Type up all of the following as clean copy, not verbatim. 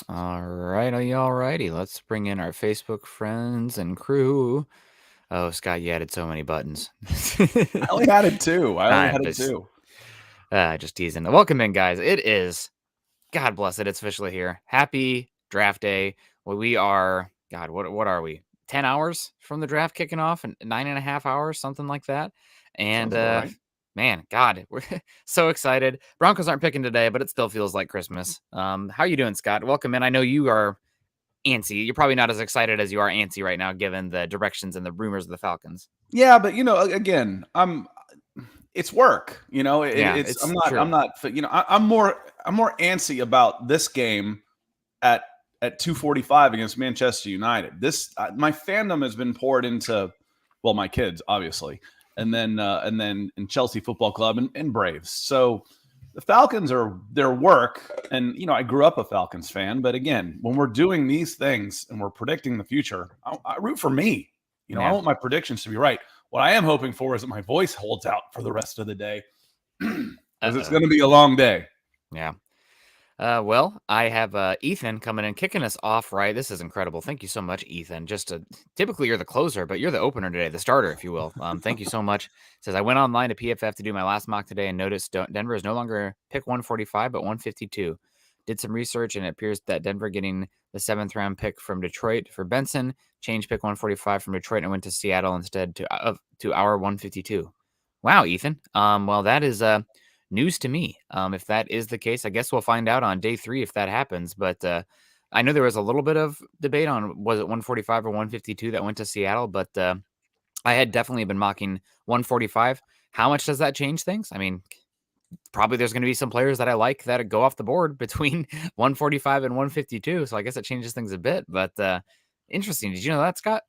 Alrighty. Let's bring in our Facebook friends and crew. Oh, Scott, you added so many buttons. I only added two. I'm just teasing. Welcome in, guys. It is, God bless it, it's officially here. Happy draft day. Well, we are, God, what are we? 10 hours from the draft kicking off, and 9.5 hours, something like that. And Sounds about right. man, God, we're so excited. Broncos aren't picking today, but it still feels like Christmas. How you doing, Scott? Welcome in. I know you are antsy. You're probably not as excited as you are antsy right now, given the directions and the rumors of the Falcons. Yeah, but again, it's work. Yeah, It's it's true. I'm more antsy about this game at 2:45 against Manchester United. My fandom has been poured into, well, my kids obviously, and then in Chelsea Football Club and Braves. So the Falcons are their work, and I grew up a Falcons fan. But again, when we're doing these things and we're predicting the future, I root for me. I want my predictions to be right. What I am hoping for is that my voice holds out for the rest of the day, because it's going to be a long day. Yeah. Well, I have Ethan coming in, kicking us off right. This is incredible. Thank you so much, Ethan. Typically you're the closer, but you're the opener today, the starter, if you will. Thank you so much. Says, I went online to PFF to do my last mock today and noticed Denver is no longer pick 145, but 152. Did some research, and it appears that Denver getting the 7th round pick from Detroit for Benson changed pick 145 from Detroit and went to Seattle instead to our 152. Wow, Ethan. Well, that is news to me. If that is the case, I guess we'll find out on day 3 if that happens. But I know there was a little bit of debate on was it 145 or 152 that went to Seattle, but I had definitely been mocking 145. How much does that change things? I mean, probably there's going to be some players that I like that go off the board between 145 and 152. So I guess it changes things a bit. But interesting. Did you know that, Scott?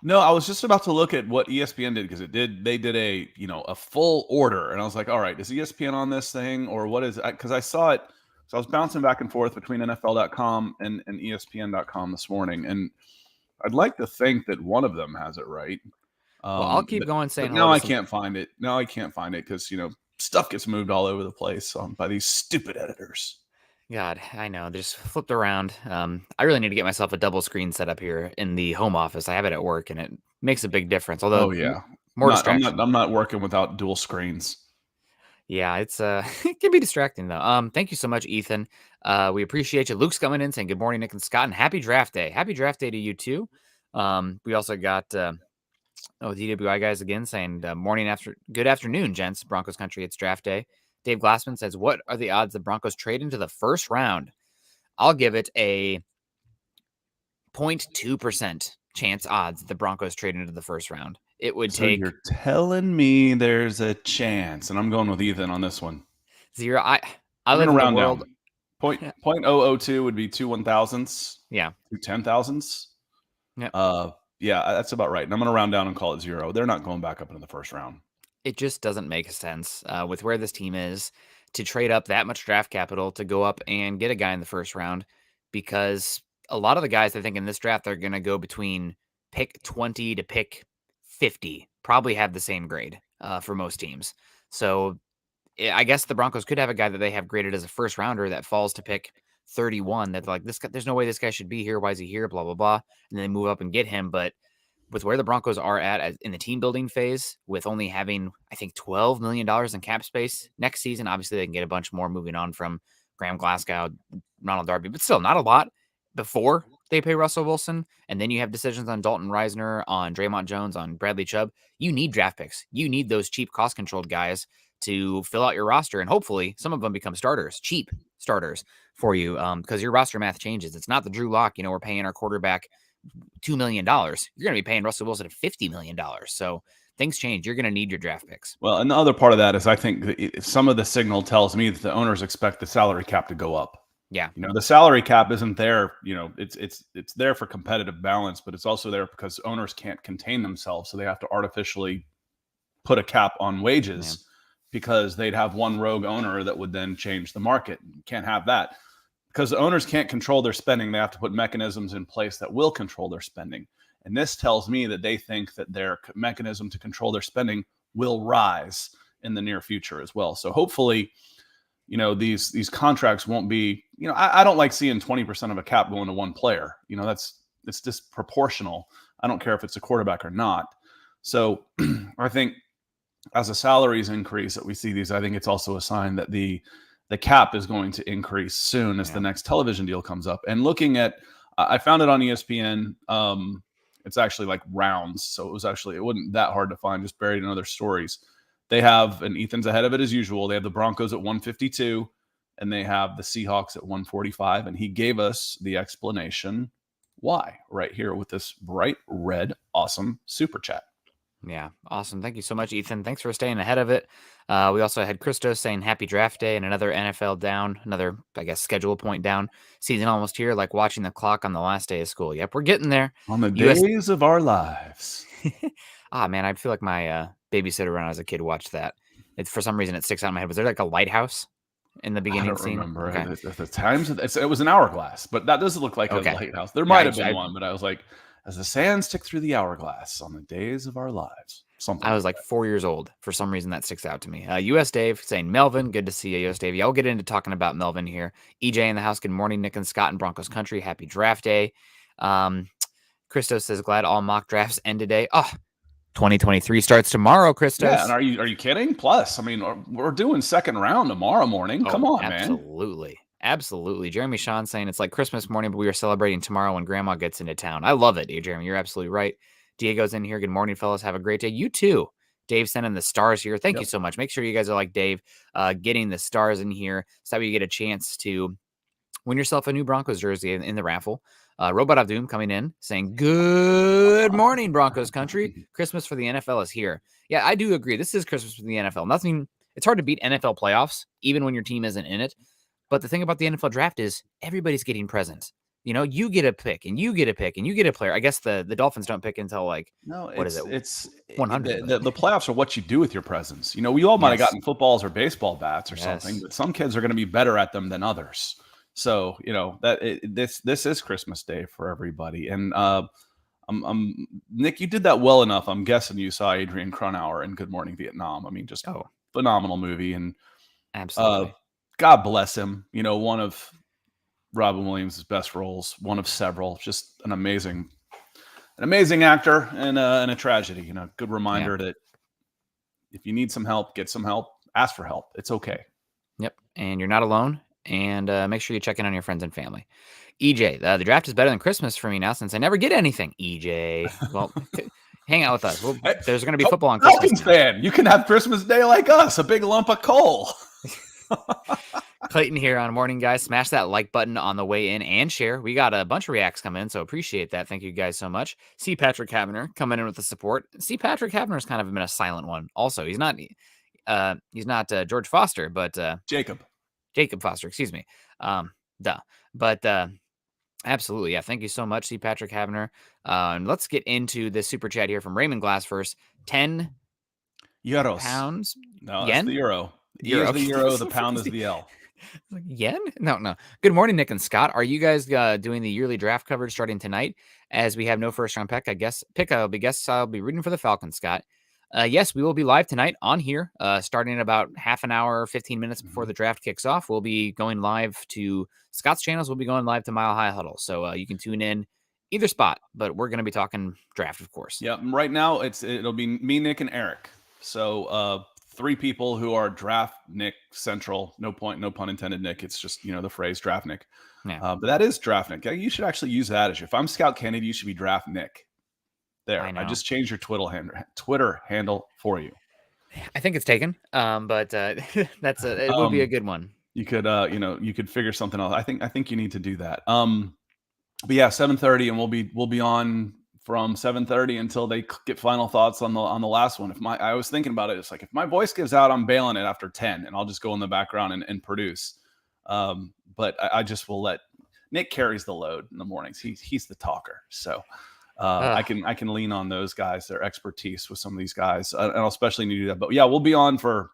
No, I was just about to look at what ESPN did, because they did a full order, and I was like, all right, is ESPN on this thing, or what is it? Because I saw it, so I was bouncing back and forth between NFL.com and ESPN.com this morning, and I'd like to think that one of them has it right. Well, I'll keep going saying but now I can't find it. Now I can't find it because stuff gets moved all over the place by these stupid editors. God, I know. They just flipped around. I really need to get myself a double screen set up here in the home office. I have it at work, and it makes a big difference. Although, more distraction. I'm not working without dual screens. Yeah, it's it can be distracting though. Thank you so much, Ethan. We appreciate you. Luke's coming in saying good morning, Nick and Scott, and happy draft day. Happy draft day to you too. We also got DWI guys again saying good afternoon, gents. Broncos Country, it's draft day. Dave Glassman says, what are the odds the Broncos trade into the first round? I'll give it a 0.2% chance odds the Broncos trade into the first round. It would take. You're telling me there's a chance, and I'm going with Ethan on this one. 0. I live in the world. Down. 0.002 would be 2 1,000s. Yeah. 2 10,000s. Yeah. Yeah, that's about right. And I'm going to round down and call it 0. They're not going back up into the first round. It just doesn't make sense with where this team is to trade up that much draft capital to go up and get a guy in the first round, because a lot of the guys I think in this draft are going to go between pick 20 to pick 50, probably have the same grade for most teams. So I guess the Broncos could have a guy that they have graded as a first rounder that falls to pick 31. That's like, this guy, there's no way this guy should be here. Why is he here? Blah, blah, blah. And then they move up and get him. But with where the Broncos are at in the team building phase, with only having, I think, $12 million in cap space next season, obviously they can get a bunch more moving on from Graham Glasgow, Ronald Darby, but still not a lot before they pay Russell Wilson. And then you have decisions on Dalton Reisner, on Draymond Jones, on Bradley Chubb. You need draft picks. You need those cheap, cost-controlled guys to fill out your roster. And hopefully some of them become starters, cheap starters for you, because your roster math changes. It's not the Drew Lock, we're paying our quarterback $2 million. You're going to be paying Russell Wilson $50 million. So things change. You're going to need your draft picks. Well, and the other part of that is I think some of the signal tells me that the owners expect the salary cap to go up. Yeah. The salary cap isn't there. It's there for competitive balance, but it's also there because owners can't contain themselves. So they have to artificially put a cap on wages because they'd have one rogue owner that would then change the market. You can't have that. Because the owners can't control their spending, they have to put mechanisms in place that will control their spending. And this tells me that they think that their mechanism to control their spending will rise in the near future as well. So hopefully these contracts won't be, I don't like seeing 20% of a cap going to one player. It's disproportional. I don't care if it's a quarterback or not. So I think as the salaries increase that we see these, I think it's also a sign that the cap is going to increase soon as the next television deal comes up. And looking at, I found it on ESPN. It's actually like rounds. So it wasn't that hard to find, just buried in other stories. They have, and Ethan's ahead of it as usual, they have the Broncos at 152 and they have the Seahawks at 145. And he gave us the explanation why right here with this bright red, awesome super chat. Yeah, awesome. Thank you so much, Ethan. Thanks for staying ahead of it. We also had Christos saying happy draft day and another NFL down, another, I guess, schedule point down. Season almost here, like watching the clock on the last day of school. Yep, we're getting there. On the days of our lives. Man, I feel like my babysitter when I was a kid watched that. For some reason, it sticks out in my head. Was there like a lighthouse in the beginning scene? I don't remember. Okay. At the times, it was an hourglass, but that does look like a lighthouse. There might have been one, but I was like, as the sands tick through the hourglass on the days of our lives. Something. I was like 4 years old. For some reason, that sticks out to me. US Dave saying, Melvin, good to see you, US Dave. Yeah, we'll get into talking about Melvin here. EJ in the house, good morning. Nick and Scott in Broncos Country, happy draft day. Christos says, glad all mock drafts end today. 2023 starts tomorrow, Christos. Yeah, and are you kidding? Plus, I mean, we're doing second round tomorrow morning. Come on, man. Absolutely. Jeremy Sean saying it's like Christmas morning, but we are celebrating tomorrow when Grandma gets into town. I love it, Jeremy. You're absolutely right. Diego's in here. Good morning, fellas. Have a great day. You too. Dave sending the stars here. Thank you so much. Make sure you guys are like Dave, getting the stars in here so that way you get a chance to win yourself a new Broncos jersey in the raffle. Robot of Doom coming in saying, good morning, Broncos Country. Christmas for the NFL is here. Yeah, I do agree. This is Christmas for the NFL. It's hard to beat NFL playoffs, even when your team isn't in it. But the thing about the NFL draft is everybody's getting presents. You get a pick and you get a pick and you get a player. I guess the Dolphins don't pick until what is it? It's 100. The playoffs are what you do with your presents. We all might have gotten footballs or baseball bats or something, but some kids are going to be better at them than others. So, this is Christmas Day for everybody. And Nick, you did that well enough. I'm guessing you saw Adrian Cronauer in Good Morning Vietnam. I mean, just phenomenal movie. And absolutely. God bless him. One of Robin Williams' best roles, one of several. Just an amazing actor and a tragedy. Good reminder that if you need some help, get some help. Ask for help. It's okay. Yep, and you're not alone. And make sure you check in on your friends and family. EJ, the draft is better than Christmas for me now since I never get anything. EJ, well, hang out with us. There's going to be football on Christmas. Falcons fan, you can have Christmas Day like us, a big lump of coal. Clayton here on Morning Guys. Smash that like button on the way in and share. We got a bunch of reacts coming in, so appreciate that. Thank you guys so much. C. Patrick Havener coming in with the support. C. Patrick Havener's kind of been a silent one. Also, he's not George Foster, but Jacob Foster, excuse me. But absolutely, yeah. Thank you so much, C. Patrick Havener. And let's get into this super chat here from Raymond Glass first. 10 euros. Pounds. No, yen? That's the euro. The euro is the euro. The pound is the L. Yen? No. Good morning, Nick and Scott. Are you guys doing the yearly draft coverage starting tonight? As we have no first round pick, I'll be rooting for the Falcons, Scott. Yes, we will be live tonight on here, starting in about half an hour, 15 minutes before the draft kicks off. We'll be going live to Scott's channels. We'll be going live to Mile High Huddle. So you can tune in either spot, but we're going to be talking draft, of course. Yeah, right now it'll be me, Nick, and Eric. So 3 people who are draft Nick central. No pun intended, Nick. It's just, the phrase draft Nick. Yeah. But that is draft Nick. You should actually use that if I'm Scout Kennedy, you should be draft Nick. There, I just changed your Twitter handle for you. I think it's taken, but it would be a good one. You could, you could figure something else. I think you need to do that. But yeah, 7:30, and we'll be on from 7:30 until they get final thoughts on the last one. I was thinking about it. It's like if my voice gives out, I'm bailing it after 10, and I'll just go in the background and produce. But I just will let Nick carries the load in the mornings. He's the talker, so. I can lean on those guys, their expertise with some of these guys, and I'll especially need to do that. But yeah, we'll be on for,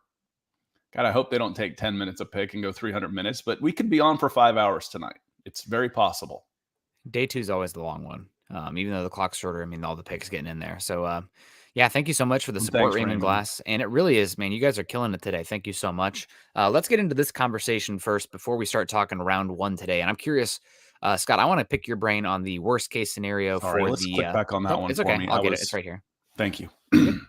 God, I hope they don't take 10 minutes a pick and go 300 minutes, but we could be on for 5 hours tonight. It's very possible. Day 2 is always the long one. Even though the clock's shorter, I mean, all the picks getting in there. So Yeah, thank you so much for the And support, thanks, Raymond Raymond. Glass. And it really is, man. You guys are killing it today. Thank you so much. Let's get into this conversation first before we start talking round one today. And I'm curious, Scott, I want to pick your brain on the worst case scenario Sorry, for let's the. click back on that Nope, one it's for okay. me. I'll get it. It's right here. Thank you. You're good.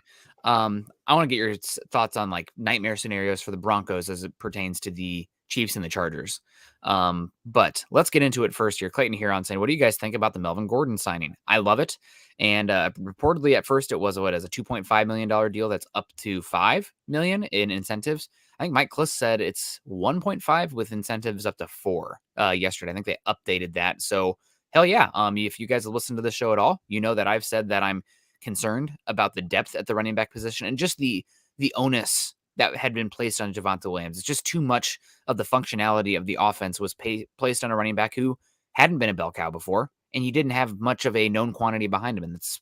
I want to get your thoughts on like nightmare scenarios for the Broncos as it pertains to the Chiefs and the Chargers. But let's get into it first here. Clayton here on saying, what do you guys think about the Melvin Gordon signing? I love it. And reportedly at first it was as a $2.5 million deal that's up to $5 million in incentives. I think Mike Kliss said it's 1.5 with incentives up to 4 yesterday. I think they updated that. So hell yeah. If you guys have listened to the show at all, you know that I've said that I'm concerned about the depth at the running back position and just the onus that had been placed on Javonte Williams. It's just too much of the functionality of the offense was placed on a running back who hadn't been a bell cow before, and you didn't have much of a known quantity behind him. And it's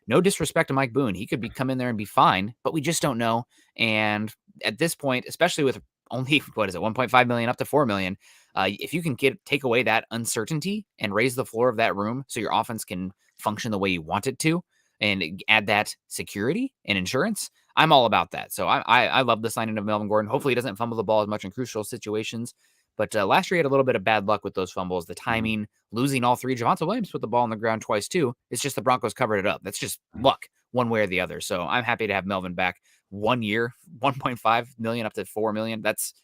no disrespect to Mike Boone. He could come in there and be fine, but we just don't know. And at this point, especially with only, 1.5 million up to 4 million, if you can take away that uncertainty and raise the floor of that room so your offense can function the way you want it to, and add that security and insurance, I'm all about that. So I love the signing of Melvin Gordon. Hopefully he doesn't fumble the ball as much in crucial situations. But last year he had a little bit of bad luck with those fumbles, the timing, losing all three. Javonte Williams put the ball on the ground twice too. It's just the Broncos covered it up. That's just luck one way or the other. So I'm happy to have Melvin back. 1 year, 1.5 million up to 4 million. That's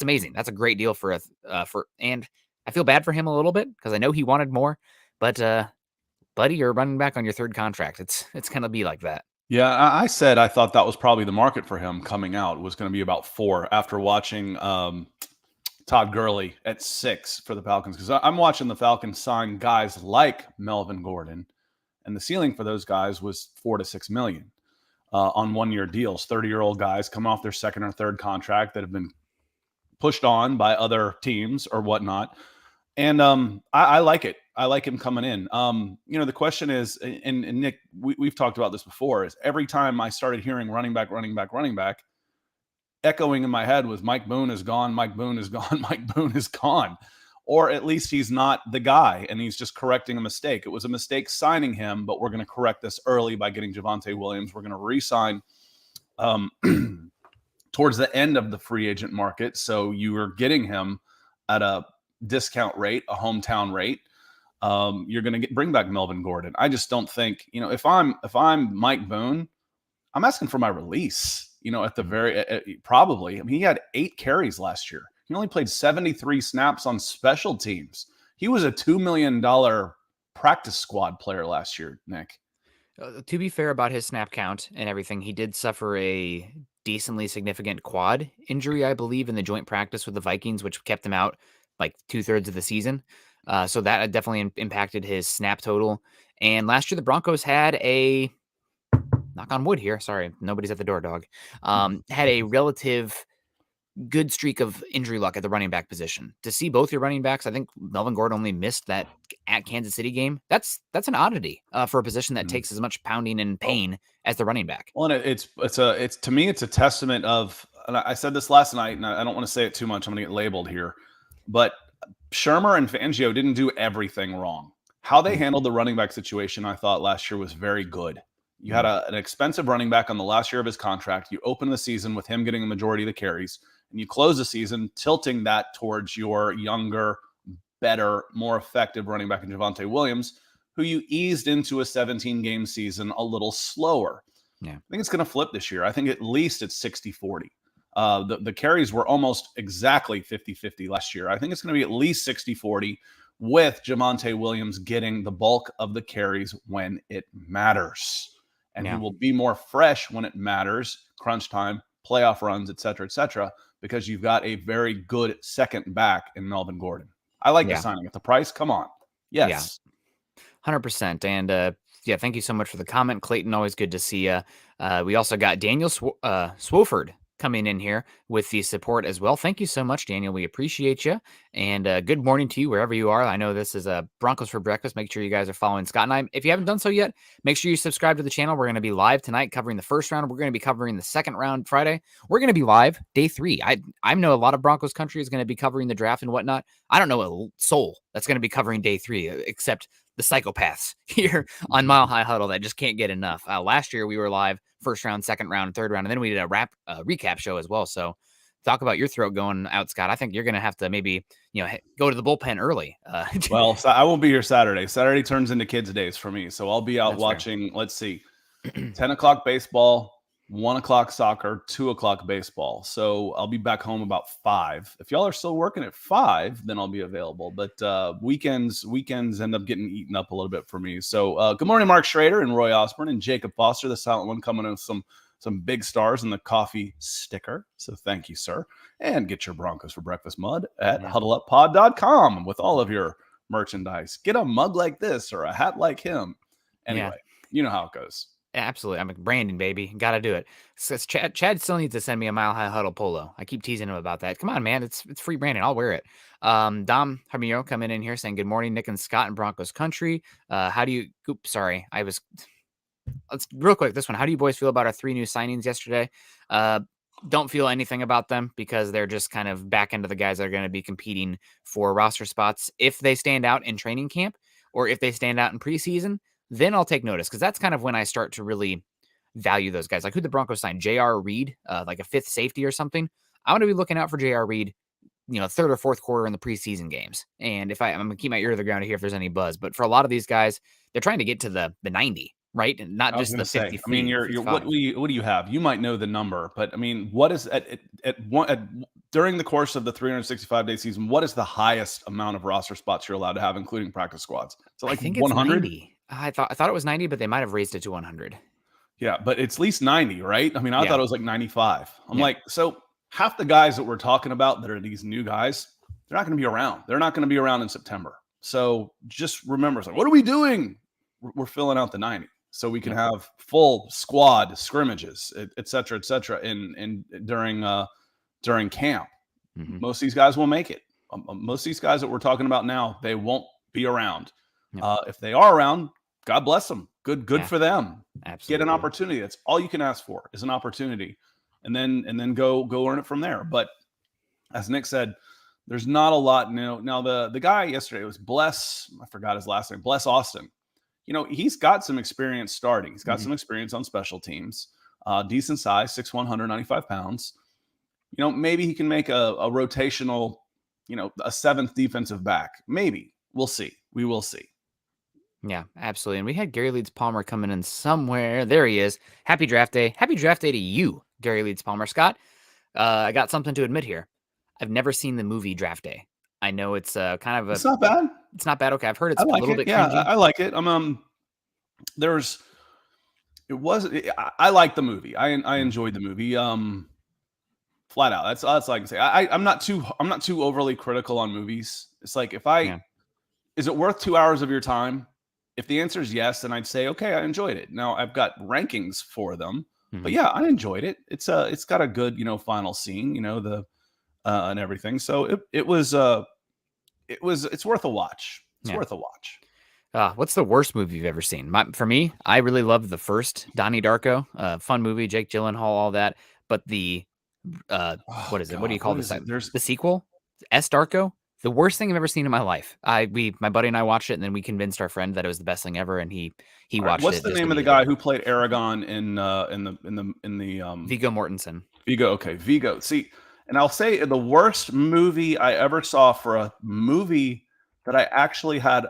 amazing. That's a great deal and I feel bad for him a little bit because I know he wanted more, but buddy, you're running back on your third contract. It's going to be like that. Yeah, I said I thought that was probably the market for him coming out was going to be about 4 after watching Todd Gurley at 6 for the Falcons, because I'm watching the Falcons sign guys like Melvin Gordon, and the ceiling for those guys was 4 to 6 million on 1-year deals. 30-year-old guys come off their second or third contract that have been pushed on by other teams or whatnot. And I like it. I like him coming in. The question is, and Nick, we've talked about this before, is every time I started hearing running back, echoing in my head was Mike Boone is gone, Mike Boone is gone, Mike Boone is gone. Or at least he's not the guy and he's just correcting a mistake. It was a mistake signing him, but we're going to correct this early by getting Javonte Williams. We're going to re-sign towards the end of the free agent market. So you are getting him at a discount rate, a hometown rate. You're going to bring back Melvin Gordon. I just don't think, if I'm Mike Boone, I'm asking for my release, at the very, probably. I mean, he had 8 carries last year. He only played 73 snaps on special teams. He was a $2 million practice squad player last year, Nick. To be fair about his snap count and everything, he did suffer a decently significant quad injury, I believe, in the joint practice with the Vikings, which kept him out like 2/3 of the season. So that definitely impacted his snap total. And last year, the Broncos had a knock on wood here. Sorry, nobody's at the door, dog. Had a relative good streak of injury luck at the running back position. To see both your running backs, I think Melvin Gordon only missed that at Kansas City game. That's an oddity for a position that takes as much pounding and pain as the running back. Well, and it's to me, it's a testament of, and I said this last night, and I don't want to say it too much. I'm going to get labeled here, but Shermer and Fangio didn't do everything wrong. How they handled the running back situation, I thought last year was very good. You had an expensive running back on the last year of his contract. You open the season with him getting the majority of the carries, and you close the season tilting that towards your younger, better, more effective running back in Javonte Williams, who you eased into a 17-game season a little slower. Yeah. I think it's going to flip this year. I think at least it's 60-40. The carries were almost exactly 50-50 last year. I think it's going to be at least 60-40 with Javonte Williams getting the bulk of the carries when it matters. And he will be more fresh when it matters, crunch time, playoff runs, et cetera, because you've got a very good second back in Melvin Gordon. I like the signing. At the price, come on. Yes. Yeah. 100%. And thank you so much for the comment, Clayton. Always good to see you. We also got Daniel Swofford coming in here with the support as well. Thank you so much, Daniel. We appreciate you. And good morning to you wherever you are. I know this is Broncos for Breakfast. Make sure you guys are following Scott and I. If you haven't done so yet, make sure you subscribe to the channel. We're going to be live tonight covering the first round. We're going to be covering the second round Friday. We're going to be live day 3. I know a lot of Broncos Country is going to be covering the draft and whatnot. I don't know a soul that's going to be covering day 3 except the psychopaths here on Mile High Huddle that just can't get enough. Last year we were live first round, second round, third round, and then we did a recap show as well. So talk about your throat going out, Scott. I think you're going to have to maybe, go to the bullpen early. Well, so I won't be here Saturday. Saturday turns into kids' days for me. So I'll be out watching, let's see, 10 o'clock baseball, 1 o'clock soccer, 2 o'clock baseball. So I'll be back home about 5. If y'all are still working at 5, then I'll be available. But weekends end up getting eaten up a little bit for me. So good morning, Mark Schrader and Roy Osborne and Jacob Foster, the silent one, coming in with some big stars in the coffee sticker. So thank you, sir. And get your Broncos for Breakfast mud at huddleuppod.com with all of your merchandise. Get a mug like this or a hat like him. Anyway, you know how it goes. Absolutely. I'm branding, baby. Got to do it. So Chad still needs to send me a Mile High Huddle polo. I keep teasing him about that. Come on, man. It's free branding. I'll wear it. Dom Hamiro coming in here saying, good morning, Nick and Scott in Broncos Country. How do you, sorry. Let's real quick. This one. How do you boys feel about our 3 new signings yesterday? Don't feel anything about them because they're just kind of back into the guys that are going to be competing for roster spots. If they stand out in training camp or if they stand out in preseason, then I'll take notice because that's kind of when I start to really value those guys. Like who the Broncos signed, J.R. Reed, like a 5th safety or something. I want to be looking out for J.R. Reed, 3rd or 4th quarter in the preseason games. And I'm going to keep my ear to the ground to hear if there's any buzz. But for a lot of these guys, they're trying to get to the 90, right? And not just the 50. I mean, what do you have? You might know the number, but I mean, what is during the course of the 365-day season, what is the highest amount of roster spots you're allowed to have, including practice squads? So like 100? I thought it was 90, but they might have raised it to 100. Yeah, but it's at least 90, right? I mean, I thought it was like 95. I'm like, so half the guys that we're talking about that are these new guys, they're not going to be around. They're not going to be around in September. So just remember, it's like, what are we doing? We're filling out the 90 so we can have full squad scrimmages, et cetera, in during camp. Mm-hmm. Most of these guys will make it. Most of these guys that we're talking about now, they won't be around. If they are around, God bless them. Good for them. Absolutely. Get an opportunity. That's all you can ask for is an opportunity, and then go earn it from there. But as Nick said, there's not a lot new. Now the guy yesterday was I forgot his last name, Bless Austin. He's got some experience starting. He's got some experience on special teams. Decent size, 6'1", 195 pounds. Maybe he can make a rotational, a 7th defensive back. Maybe. We'll see. We will see. Yeah, absolutely. And we had Gary Leeds Palmer coming in somewhere. There he is. Happy draft day. Happy draft day to you, Gary Leeds Palmer. Scott, I got something to admit here. I've never seen the movie Draft Day. I know it's kind of It's not bad. It's not bad. Okay, I've heard it's a little bit cringy. Yeah, I like it. I like the movie. I enjoyed the movie. Flat out. That's all I can say. I'm not too overly critical on movies. It's like is it worth 2 hours of your time? If the answer is yes, then I'd say, okay, I enjoyed it. Now I've got rankings for them, but yeah, I enjoyed it. It's got a good, final scene, and everything. So it's worth a watch. It's worth a watch. What's the worst movie you've ever seen? For me, I really loved the first Donnie Darko, fun movie, Jake Gyllenhaal, all that. But the what is it? What do you call this? There's the sequel, S Darko. The worst thing I've ever seen in my life. My buddy and I watched it, and then we convinced our friend that it was the best thing ever, and he watched it. What's the name of the guy who played Aragon in the Viggo Mortensen? Viggo. Okay, Viggo. See, and I'll say the worst movie I ever saw for a movie that I actually had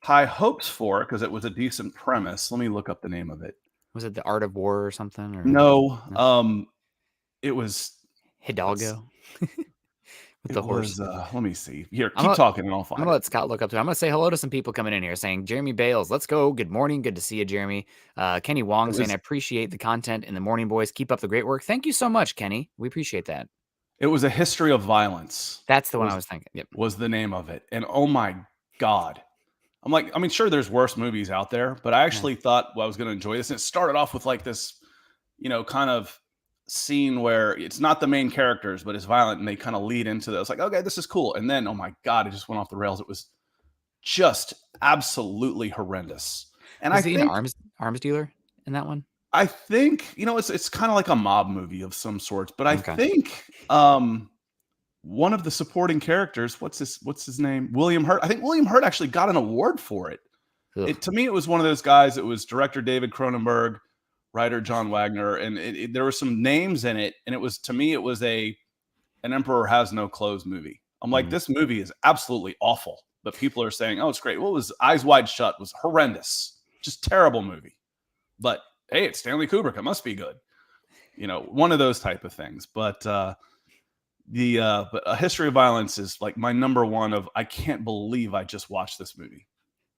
high hopes for because it was a decent premise. Let me look up the name of it. Was it The Art of War or something? Or no. It was Hidalgo. With the horse. Let me see. Here, keep talking and I'll find it. I'm going to let Scott look up to it. I'm going to say hello to some people coming in here saying, Jeremy Bales, let's go. Good morning. Good to see you, Jeremy. Kenny Wong saying, I appreciate the content in the morning, boys. Keep up the great work. Thank you so much, Kenny. We appreciate that. It was A History of Violence. That's the one I was thinking. Yep. Was the name of it. And oh my God. I'm like, I mean, sure, there's worse movies out there, but I actually thought I was going to enjoy this. And it started off with like this, kind of scene where it's not the main characters, but it's violent, and they kind of lead into this. Like, okay, this is cool. And then, oh my God, it just went off the rails. It was just absolutely horrendous. And was he an arms dealer in that one? I think, it's kind of like a mob movie of some sorts, but I think one of the supporting characters, what's his name? William Hurt. I think William Hurt actually got an award for it. To me, it was one of those guys. It was director David Cronenberg, writer John Wagner, and there were some names in it. And it was, to me, it was an Emperor Has No Clothes movie. I'm like, this movie is absolutely awful, but people are saying, oh, it's great. Well, it was Eyes Wide Shut. It was horrendous, just terrible movie. But hey, it's Stanley Kubrick. It must be good. One of those type of things. But but A History of Violence is like my number one of, I can't believe I just watched this movie.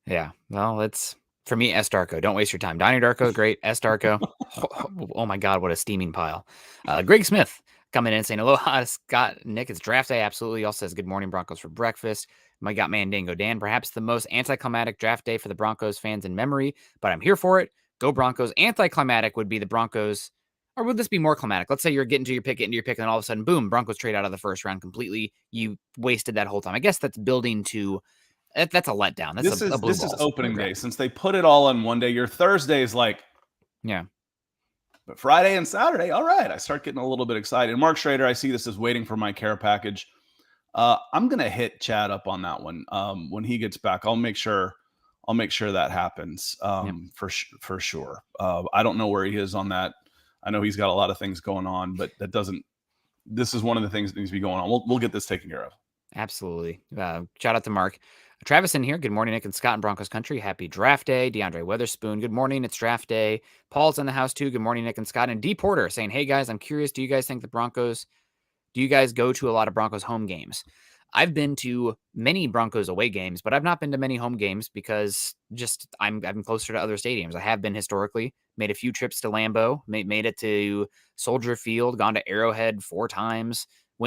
Yeah. Well, it's for me, S. Darko. Don't waste your time. Donnie Darko, great. S. Darko. Oh my God, what a steaming pile. Greg Smith coming in saying, aloha, Scott, Nick, it's draft day. Absolutely. Also says, good morning, Broncos for breakfast. My God, Mandingo Dan, perhaps the most anticlimactic draft day for the Broncos fans in memory, but I'm here for it. Go Broncos. Anticlimactic would be the Broncos, or would this be more climatic? Let's say you're getting to your pick, and then all of a sudden, boom, Broncos trade out of the first round completely. You wasted that whole time. I guess that's building to, that's a letdown. That's this a blue is opening day. Since they put it all on one day, your Thursday is like, yeah. But Friday and Saturday, all right, I start getting a little bit excited. Mark Schrader, I see this as waiting for my care package. I'm gonna hit Chad up on that one when he gets back. I'll make sure that happens for sure. I don't know where he is on that. I know he's got a lot of things going on, but that doesn't. This is one of the things that needs to be going on. We'll get this taken care of. Absolutely. Shout out to Mark. Travis in here. Good morning, Nick and Scott in Broncos Country. Happy draft day. DeAndre Weatherspoon. Good morning. It's draft day. Paul's in the house too. Good morning, Nick and Scott. And D Porter saying, hey guys, I'm curious. Do you guys go to a lot of Broncos home games? I've been to many Broncos away games, but I've not been to many home games because I'm closer to other stadiums. I have been historically, made a few trips to Lambeau, made it to Soldier Field, gone to Arrowhead 4 times,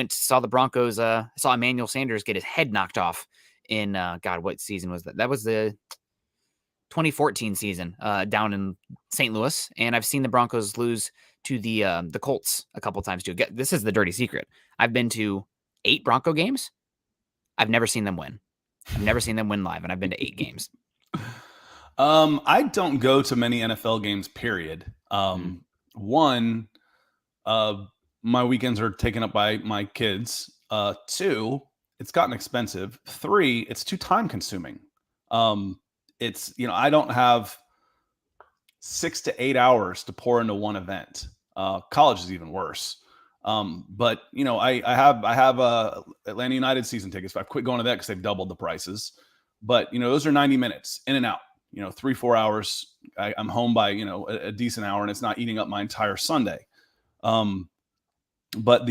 saw the Broncos, saw Emmanuel Sanders get his head knocked off in, what season was that? That was the 2014 season down in St. Louis. And I've seen the Broncos lose to the Colts a couple times too. This is the dirty secret. I've been to 8 Bronco games. I've never seen them win. I've never seen them win live, and I've been to 8 games. I don't go to many NFL games, period. One, my weekends are taken up by my kids. 2, it's gotten expensive. 3, it's too time consuming. It's, I don't have 6 to 8 hours to pour into one event. College is even worse. But I have Atlanta United season tickets. I've quit going to that because they've doubled the prices. But those are 90 minutes in and out. 3-4 hours. I'm home by a decent hour, and it's not eating up my entire Sunday. But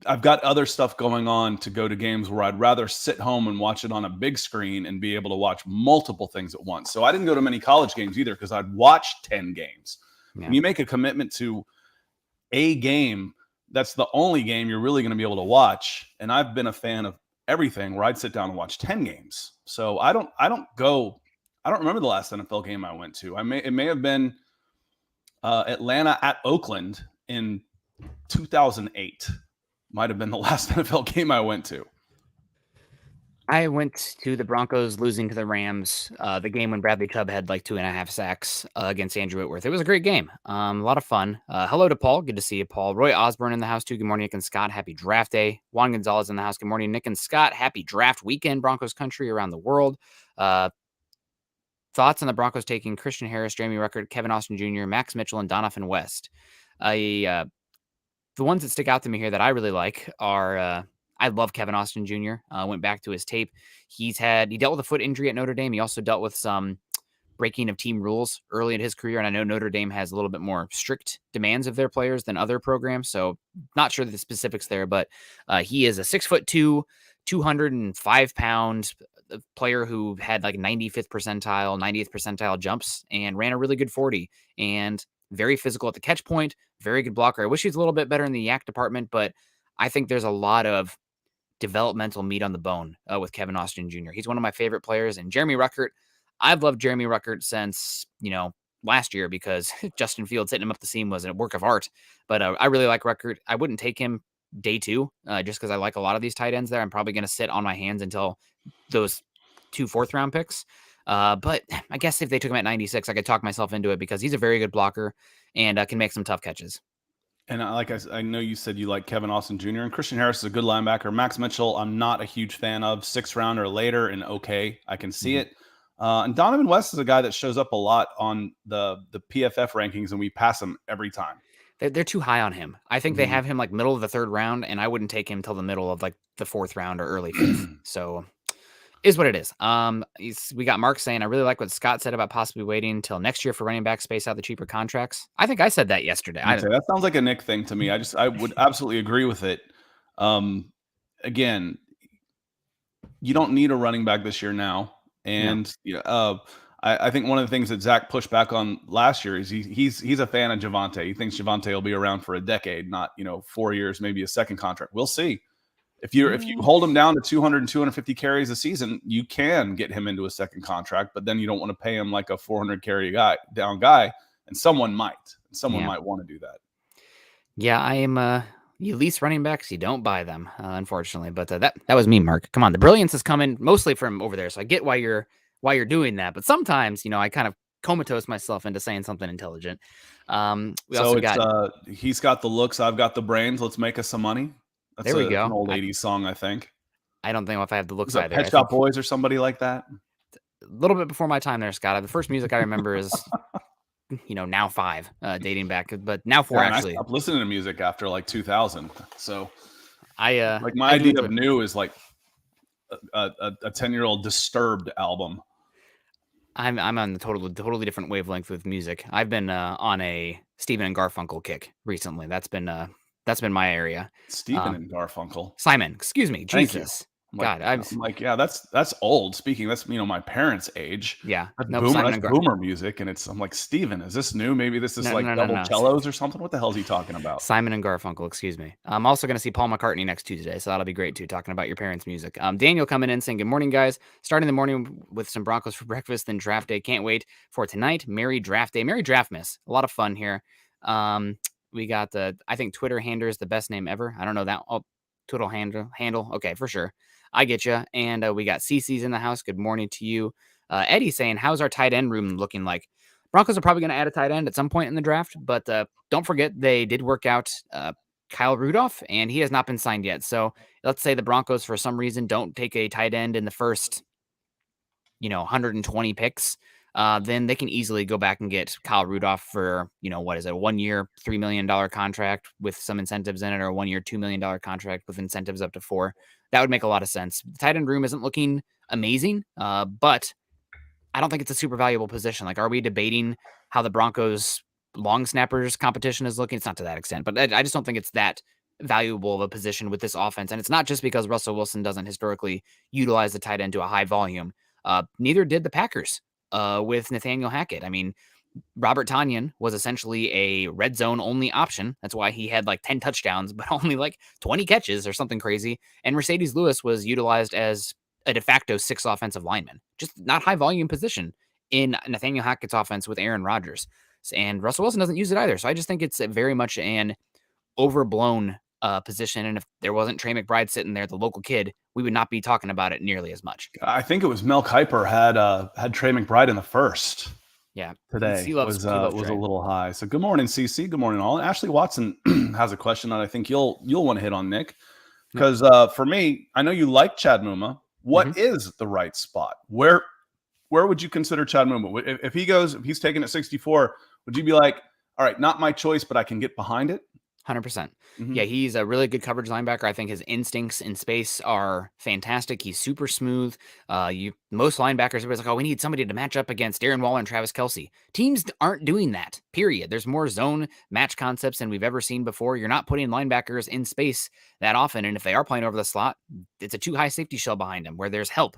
I've got other stuff going on to go to games where I'd rather sit home and watch it on a big screen and be able to watch multiple things at once. So I didn't go to many college games either because I'd watch 10 games. Yeah. When you make a commitment to a game, that's the only game you're really going to be able to watch. And I've been a fan of everything where I'd sit down and watch 10 games. So I don't remember the last NFL game I went to. It may have been Atlanta at Oakland in 2008. Might have been the last NFL game I went to. I went to the Broncos losing to the Rams, the game when Bradley Chubb had like 2.5 sacks against Andrew Whitworth. It was a great game. A lot of fun. Hello to Paul. Good to see you, Paul. Roy Osborne in the house too. Good morning, Nick and Scott. Happy draft day. Juan Gonzalez in the house. Good morning, Nick and Scott. Happy draft weekend, Broncos country around the world. Thoughts on the Broncos taking Christian Harris, Jamie Ruckert, Kevin Austin Jr., Max Mitchell, and Donovan West? The ones that stick out to me here that I really like are I love Kevin Austin Jr. Went back to his tape. He dealt with a foot injury at Notre Dame. He also dealt with some breaking of team rules early in his career. And I know Notre Dame has a little bit more strict demands of their players than other programs. So not sure the specifics there, but he is a 6'2", 205-pound player who had like 95th percentile, 90th percentile jumps and ran a really good 40 and very physical at the catch point, very good blocker. I wish he was a little bit better in the yak department, but I think there's a lot of developmental meat on the bone with Kevin Austin Jr. He's one of my favorite players. And Jeremy Ruckert, I've loved Jeremy Ruckert since, last year because Justin Fields hitting him up the seam was a work of art. But I really like Ruckert. I wouldn't take him day 2 just because I like a lot of these tight ends there. I'm probably going to sit on my hands until those 2 4th-round picks. But I guess if they took him at 96, I could talk myself into it because he's a very good blocker and can make some tough catches. And I know you said you like Kevin Austin Jr. and Christian Harris is a good linebacker. Max Mitchell, I'm not a huge fan of. 6th round or later, and okay, I can see it. And Donovan West is a guy that shows up a lot on the PFF rankings, and we pass him every time. They're too high on him. I think they have him like middle of the 3rd round, and I wouldn't take him till the middle of like the 4th round or early 5th. So is what it is. We got Mark saying, I really like what Scott said about possibly waiting until next year for running back space out the cheaper contracts. I think I said that yesterday. That sounds like a Nick thing to me. I would absolutely agree with it. Again, you don't need a running back this year now. And I think one of the things that Zach pushed back on last year is he's a fan of Javonte. He thinks Javonte will be around for a decade, not 4 years, maybe a second contract. We'll see. If you hold him down to 200 and 250 carries a season, you can get him into a second contract, but then you don't want to pay him like a 400 carry guy, and someone might want to do that. Yeah, I am. You lease running backs, you don't buy them, unfortunately. But that was me, Mark. Come on, the brilliance is coming mostly from over there, so I get why you're doing that. But sometimes, I kind of comatose myself into saying something intelligent. He's got the looks, I've got the brains. Let's make us some money. That's there we go. An old 80s song, I think. I don't think if I have the looks either. Pet Shop Boys or somebody like that. A little bit before my time there, Scott. The first music I remember is, now 5, dating back, but now 4 actually. I stopped listening to music after like 2000. So my idea of new is like a 10-year-old Disturbed album. I'm on the totally different wavelength with music. I've been on a Steven and Garfunkel kick recently. That's been my area. Steven and Garfunkel. Simon, excuse me. Jesus. God, I'm like, yeah, that's old. Speaking, that's my parents' age. Yeah, that's boomer music, and I'm like, Steven, is this new? Maybe this is double cellos or something. What the hell is he talking about? Simon and Garfunkel, excuse me. I'm also going to see Paul McCartney next Tuesday, so that'll be great too. Talking about your parents' music. Daniel coming in saying, "Good morning, guys. Starting the morning with some Broncos for breakfast, then draft day. Can't wait for tonight. Merry draft day, Merry Draftmas. A lot of fun here. We got I think Twitter Hander is the best name ever. I don't know that. Oh, Twitter handle. Okay, for sure. I get you. And we got CC's in the house. Good morning to you. Eddie saying, how's our tight end room looking like? Broncos are probably going to add a tight end at some point in the draft, but don't forget they did work out Kyle Rudolph, and he has not been signed yet. So let's say the Broncos, for some reason, don't take a tight end in the first, 120 picks. Then they can easily go back and get Kyle Rudolph for, what is it, a 1 year, $3 million contract with some incentives in it, or a 1 year, $2 million contract with incentives up to 4. That would make a lot of sense. The tight end room isn't looking amazing, but I don't think it's a super valuable position. Like, are we debating how the Broncos long snappers competition is looking? It's not to that extent, but I just don't think it's that valuable of a position with this offense. And it's not just because Russell Wilson doesn't historically utilize the tight end to a high volume. Neither did the Packers with Nathaniel Hackett. I mean, Robert Tonyan was essentially a red zone only option. That's why he had like 10 touchdowns, but only like 20 catches or something crazy. And Mercedes Lewis was utilized as a de facto 6 offensive lineman, just not high volume position in Nathaniel Hackett's offense with Aaron Rodgers. And Russell Wilson doesn't use it either. So I just think it's very much an overblown position. And if there wasn't Trey McBride sitting there, the local kid, we would not be talking about it nearly as much. I think it was Mel Kiper had Trey McBride in the first. Yeah, today was a little high. So good morning, CC. Good morning, all. And Ashley Watson has a question that I think you'll want to hit on, Nick, because for me, I know you like Chad Muma. What is the right spot? Where would you consider Chad Muma? If he's taken at 64, would you be like, all right, not my choice, but I can get behind it? 100%. Yeah, he's a really good coverage linebacker. I think his instincts in space are fantastic. He's super smooth. Most linebackers, everybody's like, oh, we need somebody to match up against Darren Waller and Travis Kelce. Teams aren't doing that, period. There's more zone match concepts than we've ever seen before. You're not putting linebackers in space that often, and if they are playing over the slot, it's a too high safety shell behind them where there's help,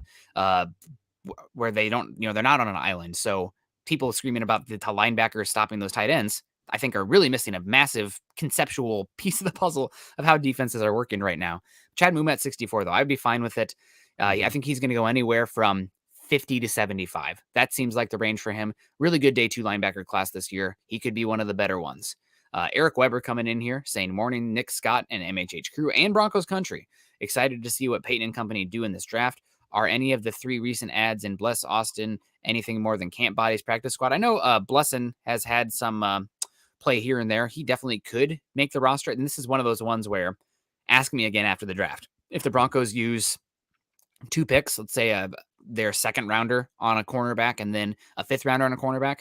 where they don't, they're not on an island. So people screaming about the linebackers stopping those tight ends, I think are really missing a massive conceptual piece of the puzzle of how defenses are working right now. Chad Muma at 64, though, I'd be fine with it. I think he's going to go anywhere from 50 to 75. That seems like the range for him. Really good day 2 linebacker class this year. He could be one of the better ones. Eric Weber coming in here saying, morning, Nick, Scott, and MHH crew and Broncos Country. Excited to see what Peyton and company do in this draft. Are any of the 3 recent ads in Bless Austin anything more than camp bodies practice squad? I know Blesson has had some play here and there, he definitely could make the roster. And this is one of those ones where, ask me again after the draft. If the Broncos use 2 picks, let's say their second rounder on a cornerback and then a 5th rounder on a cornerback,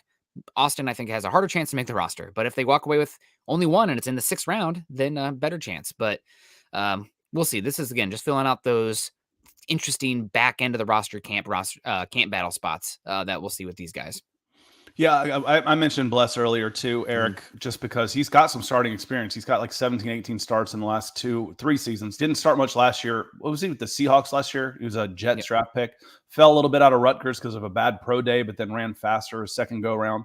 Austin, I think, has a harder chance to make the roster. But if they walk away with only one and it's in the 6th round, then a better chance. But we'll see. This is, again, just filling out those interesting back end of the roster camp battle spots that we'll see with these guys. Yeah, I mentioned Bless earlier too, Eric, just because he's got some starting experience. He's got like 17, 18 starts in the last 2-3 seasons. Didn't start much last year. What was he with the Seahawks last year? He was a Jets draft pick. Fell a little bit out of Rutgers because of a bad pro day, but then ran faster his second go around.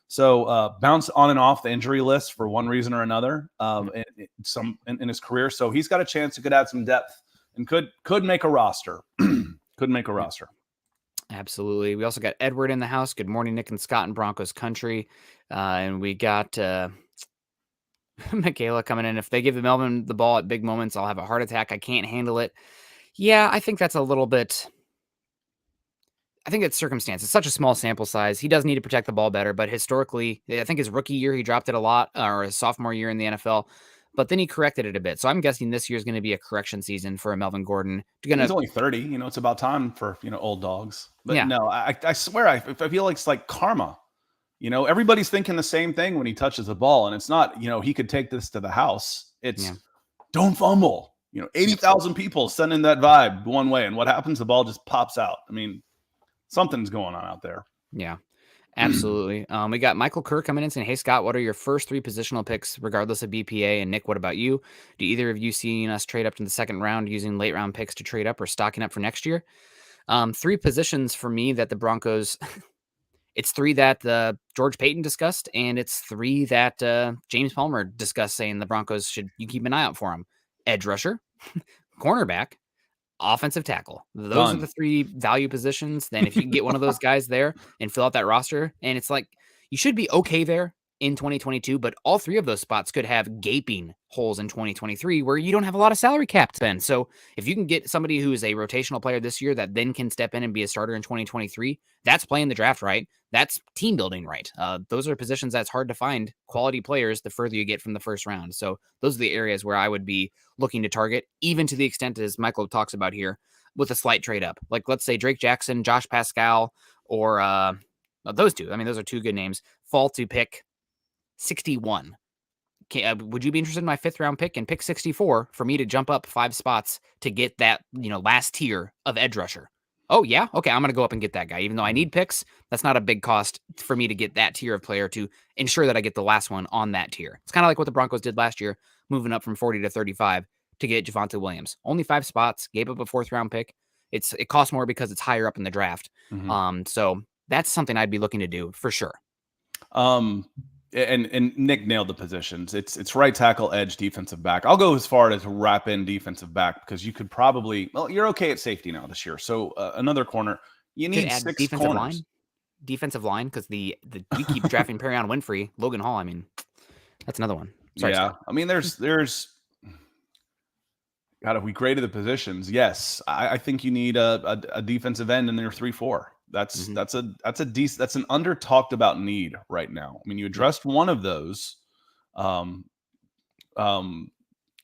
So bounced on and off the injury list for one reason or another in his career. So he's got a chance. He could add some depth and could make a roster. Could make a roster. Absolutely. We also got Edward in the house. Good morning, Nick and Scott in Broncos Country. And we got Michaela coming in. If they give Melvin the ball at big moments, I'll have a heart attack. I can't handle it. Yeah, I think that's a little bit... I think it's circumstance. It's such a small sample size. He does need to protect the ball better, but historically, I think his rookie year, he dropped it a lot, or his sophomore year in the NFL. But then he corrected it a bit. So I'm guessing this year is going to be a correction season for a Melvin Gordon. He's only 30. It's about time for, old dogs. But no, I swear, I feel like it's like karma. Everybody's thinking the same thing when he touches the ball. And it's not, he could take this to the house. It's don't fumble. 80,000 people sending that vibe one way. And what happens? The ball just pops out. I mean, something's going on out there. Yeah. Absolutely. We got Michael Kerr coming in saying, hey, Scott, what are your first 3 positional picks, regardless of BPA? And Nick, what about you? Do either of you see us trade up to the 2nd round using late round picks to trade up or stocking up for next year? 3 positions for me that the Broncos, it's 3 that George Payton discussed, and it's 3 that James Palmer discussed, saying the Broncos you keep an eye out for them. Edge rusher, cornerback, offensive tackle. Those are the 3 value positions. Then if you can get one of those guys there and fill out that roster, and it's like you should be okay there in 2022, but all 3 of those spots could have gaping holes in 2023 where you don't have a lot of salary cap to spend. So if you can get somebody who is a rotational player this year that then can step in and be a starter in 2023, that's playing the draft right. That's team building right. Those are positions that's hard to find quality players the further you get from the 1st round. So those are the areas where I would be looking to target, even to the extent, as Michael talks about here, with a slight trade up. Like, let's say Drake Jackson, Josh Pascal, or those 2. I mean, those are 2 good names. Fall to pick 61. Would you be interested in my 5th round pick and pick 64 for me to jump up 5 spots to get that, last tier of edge rusher? Oh, yeah? Okay, I'm going to go up and get that guy. Even though I need picks, that's not a big cost for me to get that tier of player to ensure that I get the last one on that tier. It's kind of like what the Broncos did last year, moving up from 40 to 35 to get Javonte Williams. Only 5 spots, gave up a 4th round pick. It costs more because it's higher up in the draft. So that's something I'd be looking to do for sure. And Nick nailed the positions. It's right tackle, edge, defensive back. I'll go as far as wrap in defensive back because you could probably, you're okay at safety now this year. So another corner, you need 6 defensive corners. Defensive line, because we keep drafting Perion Winfrey, Logan Hall. I mean, that's another one. Sorry, Scott. I mean, there's God, if we graded the positions, yes, I think you need a defensive end in your 3-4. That's an under talked about need right now. I mean, you addressed one of those, or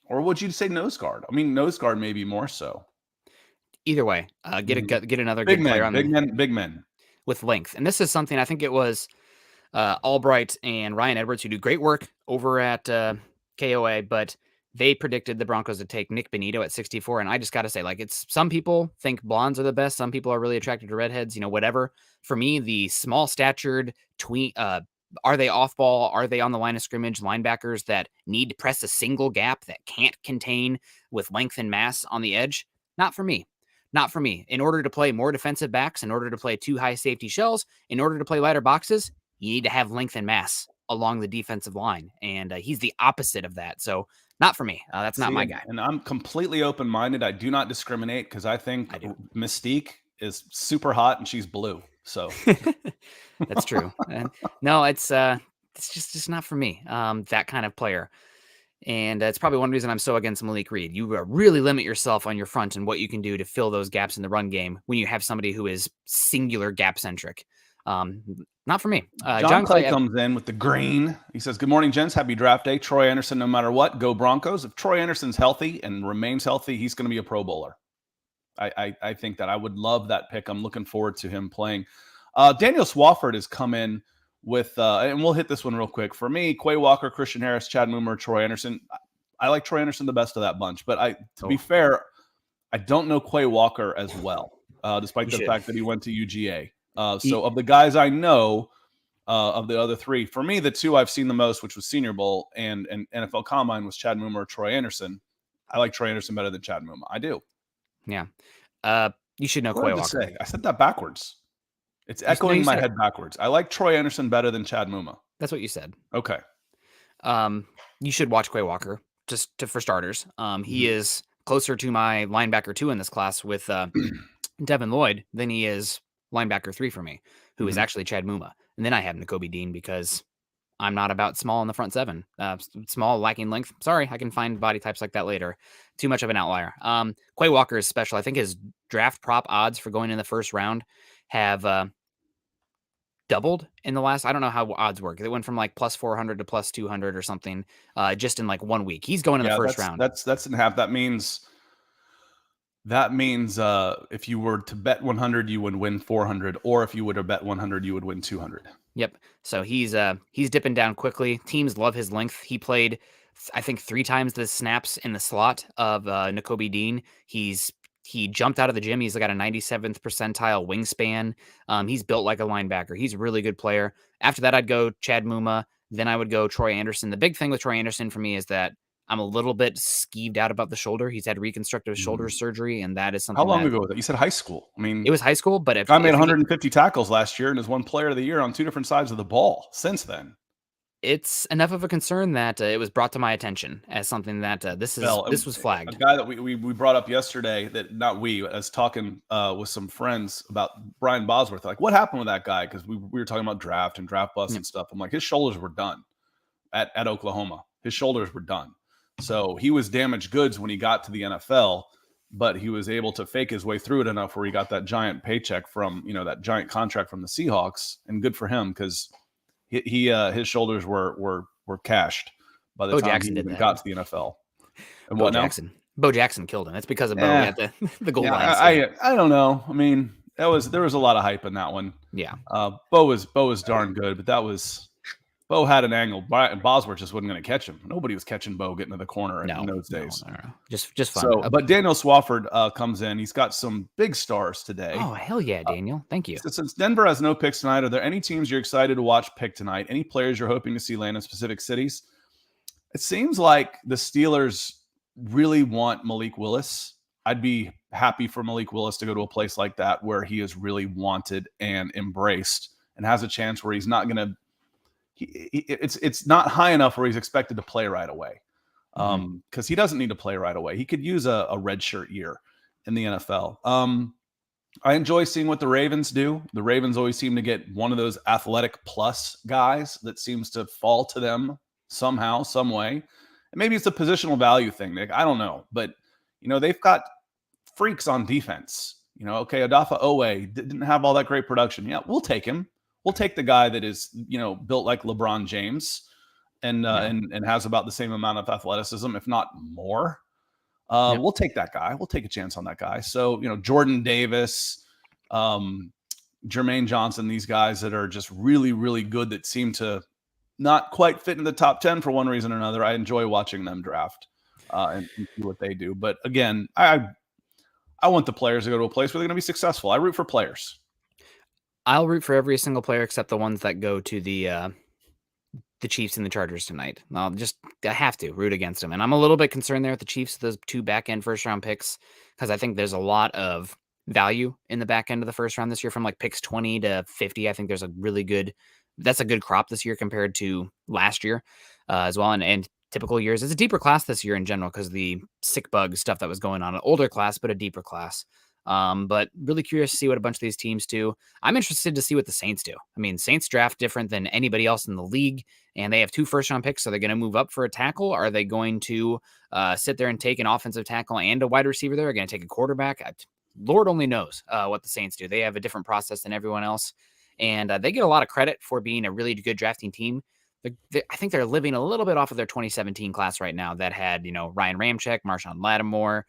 would you say nose guard? I mean, nose guard maybe more so. Either way, get another good player on big men with length. And this is something I think it was Albright and Ryan Edwards who do great work over at KOA, but they predicted the Broncos would take Nick Benito at 64. And I just got to say, it's some people think blondes are the best. Some people are really attracted to redheads, whatever. For me, the small statured are they off ball? Are they on the line of scrimmage linebackers that need to press a single gap that can't contain with length and mass on the edge? Not for me. Not for me. In order to play more defensive backs, in order to play 2 high safety shells, in order to play lighter boxes, you need to have length and mass along the defensive line. And he's the opposite of that. So not for me. That's not my guy. And I'm completely open-minded. I do not discriminate because I think Mystique is super hot and she's blue. So that's true. And no, it's just not for me. That kind of player. And it's probably one reason I'm so against Malik Reed. You really limit yourself on your front and what you can do to fill those gaps in the run game when you have somebody who is singular gap centric. Not for me. John Clay comes in with the green. He says, "Good morning, gents. Happy draft day. Troy Anderson, no matter what, go Broncos. If Troy Anderson's healthy and remains healthy, he's going to be a Pro Bowler. I think that I would love that pick. I'm looking forward to him playing." Daniel Swafford has come in with, and we'll hit this one real quick. For me, Quay Walker, Christian Harris, Chad Moomer, Troy Anderson. I like Troy Anderson the best of that bunch. But to be fair, I don't know Quay Walker as well, despite the fact that he went to UGA. So of the guys I know, of the other three, for me, the two I've seen the most, which was Senior Bowl and NFL Combine, was Chad Moomer or Troy Anderson. I like Troy Anderson better than Chad Moomer. I do. Yeah. You should know Quay Walker. I said that backwards. It's echoing in my head backwards. I like Troy Anderson better than Chad Moomer. That's what you said. Okay. You should watch Quay Walker, for starters. He is closer to my linebacker 2 in this class with Devin Lloyd than he is linebacker 3 for me, who is actually Chad Muma. And then I have Nakobe Dean because I'm not about small in the front 7. Small, lacking length. Sorry, I can find body types like that later. Too much of an outlier. Quay Walker is special. I think his draft prop odds for going in the first round have doubled in the last, I don't know how odds work. It went from like plus 400 to plus 200 or something just in like 1 week. He's going in the first round. That's in half. That means if you were to bet 100, you would win 400, or if you would have bet 100, you would win 200. Yep. So he's dipping down quickly. Teams love his length. He played, I think, 3 times the snaps in the slot of Nakobe Dean. He jumped out of the gym. He's got a 97th percentile wingspan. He's built like a linebacker. He's a really good player. After that, I'd go Chad Muma. Then I would go Troy Anderson. The big thing with Troy Anderson for me is that I'm a little bit skeeved out about the shoulder. He's had reconstructive shoulder surgery, and that is something. How long ago was it? You said high school. I mean, it was high school, but if I made 150 tackles last year and is one player of the year on 2 different sides of the ball since then. It's enough of a concern that it was brought to my attention as something that this was flagged. A guy that we brought up yesterday, that not we, as talking with some friends about Brian Bosworth. Like, what happened with that guy? Because we were talking about draft and draft busts and stuff. I'm like, his shoulders were done at Oklahoma. His shoulders were done. So he was damaged goods when he got to the NFL, but he was able to fake his way through it enough where he got that giant paycheck from, that giant contract from the Seahawks, and good for him because his shoulders were cashed by the time he got to the NFL. And Bo Jackson killed him. It's because of Bo at the goal line. I don't know. I mean, there was a lot of hype in that one. Yeah. Bo was darn good, but Bo had an angle. Bosworth just wasn't going to catch him. Nobody was catching Bo getting to the corner in those days. No. Just fun. So, but Daniel Swafford comes in. He's got some big stars today. Oh, hell yeah, Daniel. Thank you. Since Denver has no picks tonight, are there any teams you're excited to watch pick tonight? Any players you're hoping to see land in specific cities? It seems like the Steelers really want Malik Willis. I'd be happy for Malik Willis to go to a place like that where he is really wanted and embraced and has a chance where he's not going to it's not high enough where he's expected to play right away, because he doesn't need to play right away. He could use a redshirt year in the NFL. I enjoy seeing what the Ravens do. The Ravens always seem to get one of those athletic plus guys that seems to fall to them somehow, some way. And maybe it's a positional value thing, Nick. I don't know, but they've got freaks on defense. Okay, Odafe Owe didn't have all that great production. Yeah, we'll take him. We'll take the guy that is, built like LeBron James and has about the same amount of athleticism, if not more. We'll take that guy. We'll take a chance on that guy. So, Jordan Davis, Jermaine Johnson, these guys that are just really, really good that seem to not quite fit in the top 10 for one reason or another. I enjoy watching them draft and see what they do. But again, I want the players to go to a place where they're going to be successful. I root for players. I'll root for every single player except the ones that go to the Chiefs and the Chargers tonight. I have to root against them. And I'm a little bit concerned there with the Chiefs, those 2 back-end first-round picks, because I think there's a lot of value in the back end of the first round this year from like picks 20 to 50. I think there's that's a good crop this year compared to last year as well. And typical years, it's a deeper class this year in general because the sick bug stuff that was going on, an older class, but a deeper class. But really curious to see what a bunch of these teams do. I'm interested to see what the Saints do. I mean, Saints draft different than anybody else in the league, and they have 2 first-round picks. Are they going to move up for a tackle? Are they going to sit there and take an offensive tackle and a wide receiver there? Are they going to take a quarterback? Lord only knows what the Saints do. They have a different process than everyone else. And they get a lot of credit for being a really good drafting team. I think they're living a little bit off of their 2017 class right now that had, Ryan Ramczyk, Marshawn Lattimore,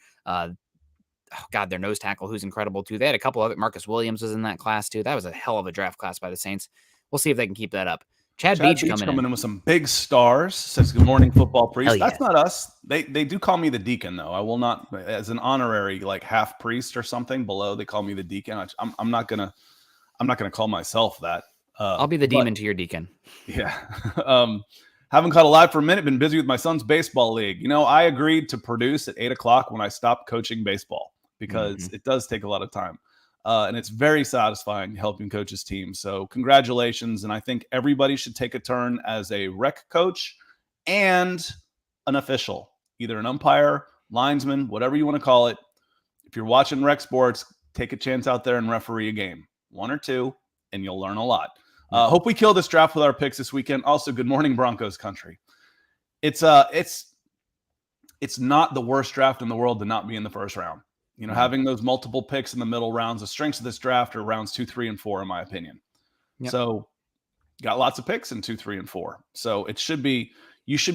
their nose tackle, who's incredible too. They had a couple of it. Marcus Williams was in that class too. That was a hell of a draft class by the Saints. We'll see if they can keep that up. Chad Beach coming in with some big stars. Says good morning, football priest. Hell yeah. That's not us. They do call me the deacon though. I will not, as an honorary like half priest or something below. They call me the deacon. I'm not gonna call myself that. I'll be the demon to your deacon. Yeah. Haven't caught a live for a minute. Been busy with my son's baseball league. I agreed to produce at 8:00 when I stopped coaching baseball because it does take a lot of time. And it's very satisfying helping coach his team. So congratulations. And I think everybody should take a turn as a rec coach and an official, either an umpire, linesman, whatever you want to call it. If you're watching rec sports, take a chance out there and referee a game, 1 or 2, and you'll learn a lot. Hope we kill this draft with our picks this weekend. Also, good morning, Broncos country. It's not the worst draft in the world to not be in the first round. Having those multiple picks in the middle rounds, the strengths of this draft are rounds 2, 3, and 4, in my opinion. Yep. So got lots of picks in 2, 3, and 4. So you should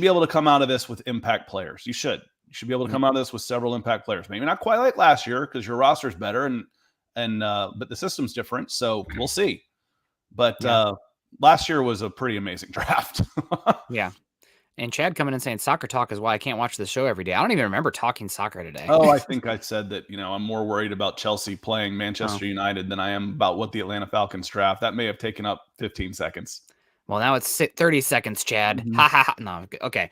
be able to come out of this with impact players. You should be able to come out of this with several impact players. Maybe not quite like last year because your roster's better but the system's different. So we'll see. But last year was a pretty amazing draft. Yeah. And Chad coming in saying soccer talk is why I can't watch the show every day. I don't even remember talking soccer today. Oh, I think I said that, I'm more worried about Chelsea playing Manchester United than I am about what the Atlanta Falcons draft. That may have taken up 15 seconds. Well, now it's 30 seconds, Chad. Mm-hmm. Ha ha ha. No, okay.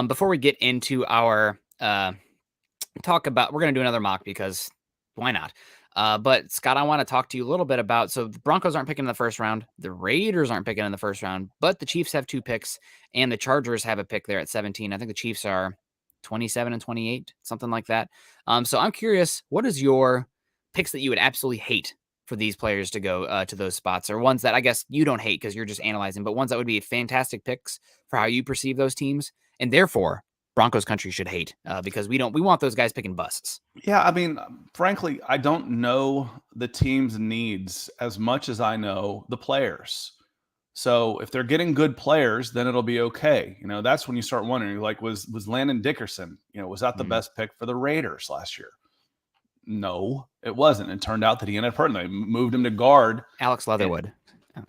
Before we get into our talk about, we're going to do another mock because why not? But Scott, I want to talk to you a little bit about, so the Broncos aren't picking in the first round. The Raiders aren't picking in the first round, but the Chiefs have 2 picks and the Chargers have a pick there at 17. I think the Chiefs are 27 and 28, something like that. So I'm curious, what is your picks that you would absolutely hate for these players to go to those spots, or ones that I guess you don't hate because you're just analyzing, but ones that would be fantastic picks for how you perceive those teams, and therefore Broncos country should hate because we want those guys picking busts. Yeah, I mean, frankly, I don't know the team's needs as much as I know the players. So if they're getting good players, then it'll be okay. That's when you start wondering, like, was Landon Dickerson, was that the best pick for the Raiders last year? No, it wasn't. It turned out that he ended up hurting. They moved him to guard. Alex Leatherwood.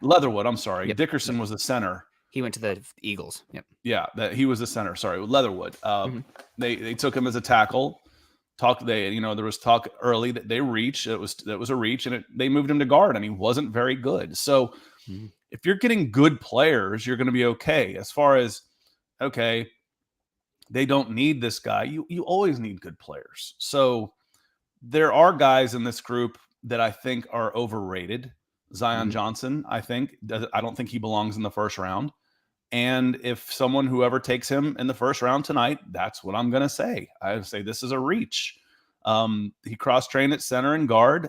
I'm sorry. Yep. Dickerson was the center. He went to the Eagles. Yep. Yeah, he was the center. Sorry, Leatherwood. They took him as a tackle. There was talk early that they reached. That was a reach, and they moved him to guard, and he wasn't very good. So if you're getting good players, you're going to be okay. As far as they don't need this guy. You always need good players. So there are guys in this group that I think are overrated. Zion Johnson, I don't think he belongs in the first round. And if whoever takes him in the first round tonight, that's what I'm going to say. I would say this is a reach. He cross-trained at center and guard.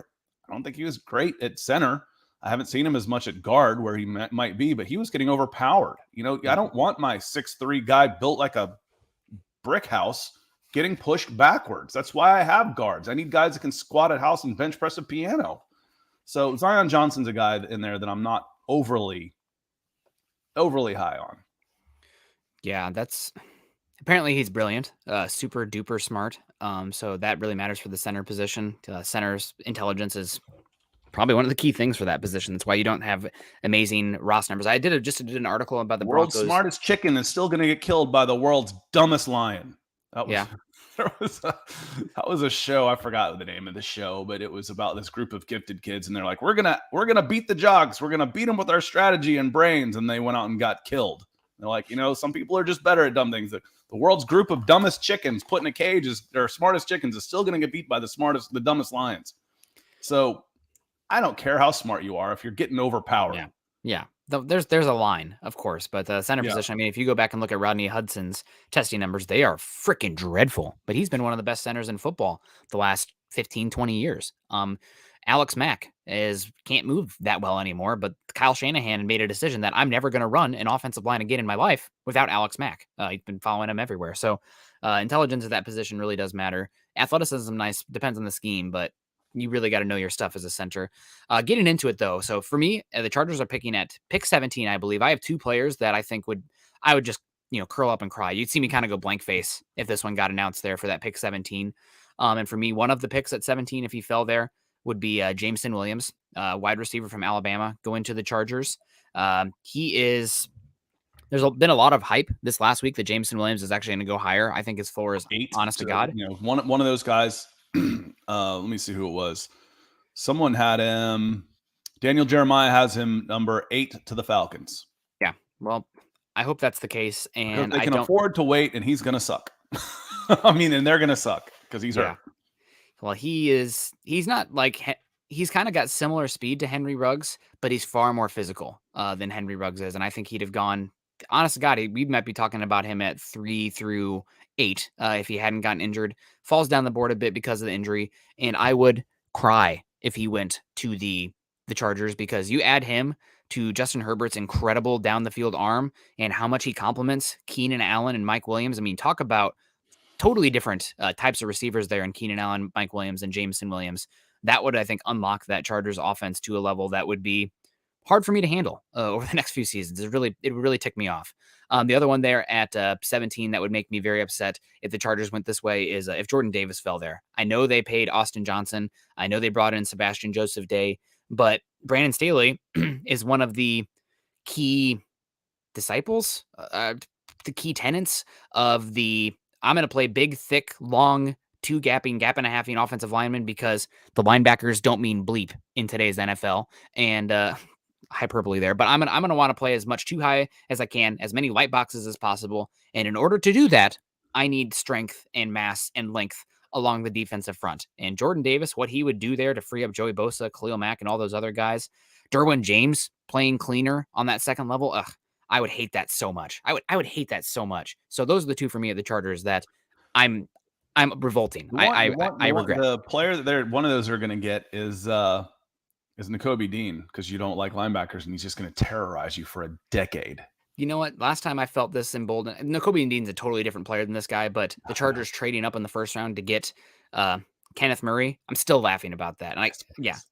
I don't think he was great at center. I haven't seen him as much at guard where he might be, but he was getting overpowered. I don't want my 6'3" guy built like a brick house getting pushed backwards. That's why I have guards. I need guys that can squat at house and bench press a piano. So Zion Johnson's a guy in there that I'm not overly high on. Yeah, apparently he's brilliant, super duper smart. So that really matters for the center position. Center's intelligence is probably one of the key things for that position. That's why you don't have amazing roster numbers. I did an article about the world's Broncos. Smartest chicken is still going to get killed by the world's dumbest lion. That was a show. I forgot the name of the show, but it was about this group of gifted kids, and they're like, we're gonna beat the Jogs. We're gonna beat them with our strategy and brains, and they went out and got killed. They're like, some people are just better at dumb things. The world's group of dumbest chickens put in a cage their smartest chickens is still gonna get beat by the dumbest lions. So I don't care how smart you are if you're getting overpowered. Yeah. There's a line, of course, but the center position, I mean, if you go back and look at Rodney Hudson's testing numbers, they are freaking dreadful, but he's been one of the best centers in football the last 15, 20 years. Alex Mack can't move that well anymore, but Kyle Shanahan made a decision that I'm never going to run an offensive line again in my life without Alex Mack. He's been following him everywhere. So intelligence at that position really does matter. Athleticism, nice, depends on the scheme, but you really got to know your stuff as a center. Getting into it though, so for me, the Chargers are picking at pick 17, I believe. I have two players that I think I would just curl up and cry. You'd see me kind of go blank face if this one got announced there for that pick 17. And for me, one of the picks at 17, if he fell there, would be Jameson Williams, wide receiver from Alabama, going to the Chargers. There's been a lot of hype this last week that Jameson Williams is actually going to go higher. I think his floor is 8 honest to God. One of those guys. Let me see who it was. Someone had him. Daniel Jeremiah has him number 8 to the Falcons. Yeah, well, I hope that's the case. And because they can afford to wait, and he's going to suck. I mean, and they're going to suck because he's hurt. Well, he's not like he's kind of got similar speed to Henry Ruggs, but he's far more physical than Henry Ruggs is. And I think he'd have gone, honest to God, we might be talking about him at 3 through 8 if he hadn't gotten injured. Falls down the board a bit because of the injury. And I would cry if he went to the Chargers, because you add him to Justin Herbert's incredible down the field arm and how much he complements Keenan Allen and Mike Williams. I mean, talk about totally different types of receivers there in Keenan Allen, Mike Williams, and Jameson Williams. That would, I think, unlock that Chargers offense to a level that would be hard for me to handle over the next few seasons. It would really tick me off. The other one there at 17 that would make me very upset if the Chargers went this way is if Jordan Davis fell there. I know they paid Austin Johnson. I know they brought in Sebastian Joseph Day, but Brandon Staley is one of the key disciples, the key tenants of the I'm going to play big, thick, long, gap and a halfing offensive lineman because the linebackers don't mean bleep in today's NFL. And hyperbole there, but I'm gonna want to play as much too high as I can, as many light boxes as possible. And in order to do that, I need strength and mass and length along the defensive front. And Jordan Davis, what he would do there to free up Joey Bosa, Khalil Mack, and all those other guys, Derwin James playing cleaner on that second level. I would hate that so much. I would hate that so much. So those are the two for me at the Chargers that I'm revolting. I regret. The player that one of those are going to get is Nakobe Dean, because you don't like linebackers, and he's just going to terrorize you for a decade. You know what? Last time I felt this emboldened. Nakobe Dean's a totally different player than this guy, but the Chargers trading up in the first round to get Kenneth Murray, I'm still laughing about that. And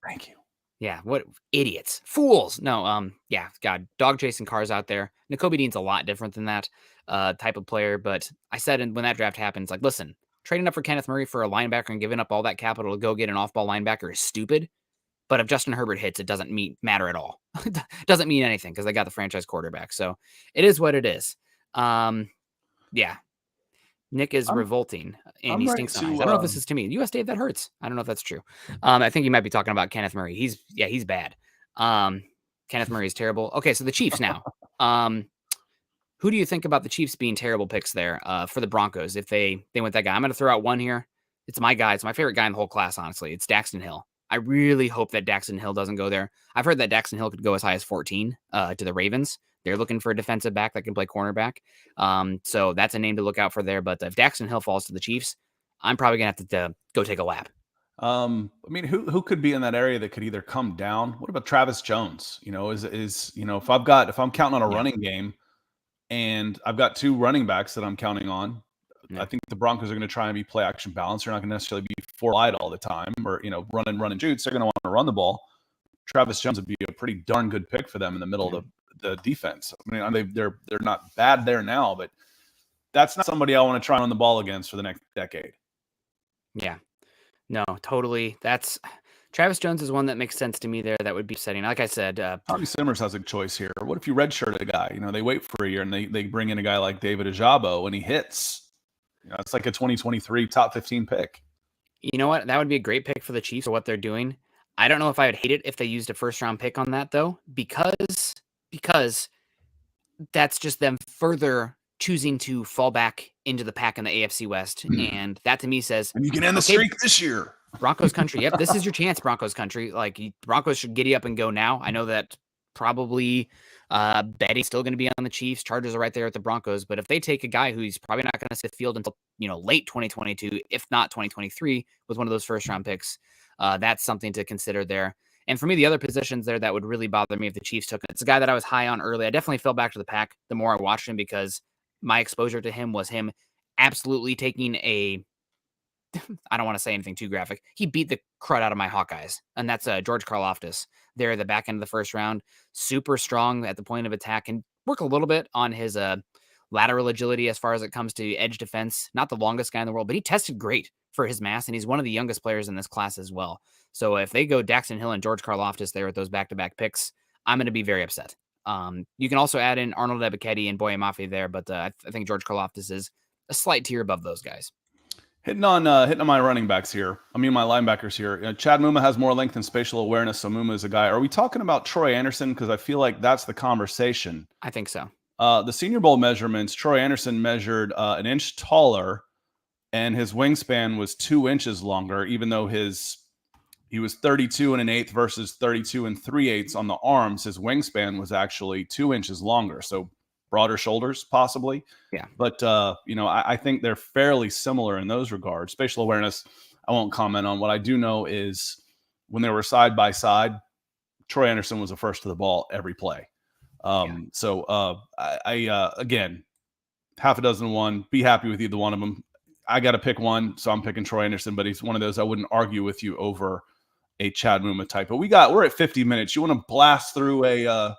Thank you. Yeah, what idiots, fools. No, God, dog chasing cars out there. Nakobe Dean's a lot different than that type of player. But I said when that draft happens, like, listen, trading up for Kenneth Murray for a linebacker and giving up all that capital to go get an off-ball linebacker is stupid. But if Justin Herbert hits, it doesn't matter at all. It doesn't mean anything because they got the franchise quarterback. So it is what it is. Yeah. Nick is revolting, and he stinks on eyes. I don't know if this is to me. US Dave, that hurts. I don't know if that's true. I think you might be talking about Kenneth Murray. He's bad. Kenneth Murray is terrible. Okay, so the Chiefs now. Who do you think about the Chiefs being terrible picks there for the Broncos if they went that guy? I'm going to throw out one here. It's my guy. It's my favorite guy in the whole class, honestly. It's Daxton Hill. I really hope that Daxton Hill doesn't go there. I've heard that Daxton Hill could go as high as 14 to the Ravens. They're looking for a defensive back that can play cornerback. So that's a name to look out for there. But if Daxton Hill falls to the Chiefs, I'm probably going to have to go take a lap. I mean, who could be in that area that could either come down? What about Travis Jones? If I'm counting on a running game and I've got two running backs that I'm counting on, I think the Broncos are going to try and be play action balanced. They're not going to necessarily be four wide all the time or, run and shoots. They're going to want to run the ball. Travis Jones would be a pretty darn good pick for them in the middle of the defense. I mean, they're not bad there now, but that's not somebody I want to try on the ball against for the next decade. Yeah, no, totally. That's Travis Jones is one that makes sense to me there. That would be setting. Like I said, Tommy Simmers has a choice here. What if you redshirt a guy? They wait for a year and they bring in a guy like David Ojabo and he hits. It's like a 2023 top 15 pick. You know what? That would be a great pick for the Chiefs for what they're doing. I don't know if I would hate it if they used a first round pick on that though, because that's just them further choosing to fall back into the pack in the AFC West. And that to me says, and you can end the streak this year. Broncos Country. Yep. This is your chance, Broncos Country. Like Broncos should giddy up and go now. I know that probably Betty's still going to be on the Chiefs. Chargers are right there at the Broncos. But if they take a guy who's probably not going to see the field until, late 2022, if not 2023 with one of those first round picks, that's something to consider there. And for me, the other positions there that would really bother me if the Chiefs took it, it's a guy that I was high on early. I definitely fell back to the pack the more I watched him because my exposure to him was him absolutely taking a I don't want to say anything too graphic. He beat the crud out of my Hawkeyes, and that's George Karlaftis. They're at the back end of the first round, super strong at the point of attack, and work a little bit on his lateral agility as far as it comes to edge defense. Not the longest guy in the world, but he tested great for his mass, and he's one of the youngest players in this class as well. So if they go Daxton Hill and George Karlaftis there with those back-to-back picks, I'm going to be very upset. You can also add in Arnold Ebiketie and Boye Mafe there, but I think George Karlaftis is a slight tier above those guys. Hitting on my running backs here. I mean, my linebackers here. Chad Muma has more length and spatial awareness, so Muma is a guy. Are we talking about Troy Anderson? Because I feel like that's the conversation. I think so. The Senior Bowl measurements, Troy Anderson measured an inch taller, and his wingspan was 2 inches longer, even though he was 32 and an eighth versus 32 and 3/8 on the arms. His wingspan was actually 2 inches longer. So broader shoulders, possibly. Yeah. But, I think they're fairly similar in those regards. Spatial awareness, I won't comment on. What I do know is when they were side by side, Troy Anderson was the first to the ball every play. So again, half a dozen to one, be happy with either one of them. I got to pick one, so I'm picking Troy Anderson, but he's one of those I wouldn't argue with you over a Chad Muma type. But we're at 50 minutes. You want to blast through a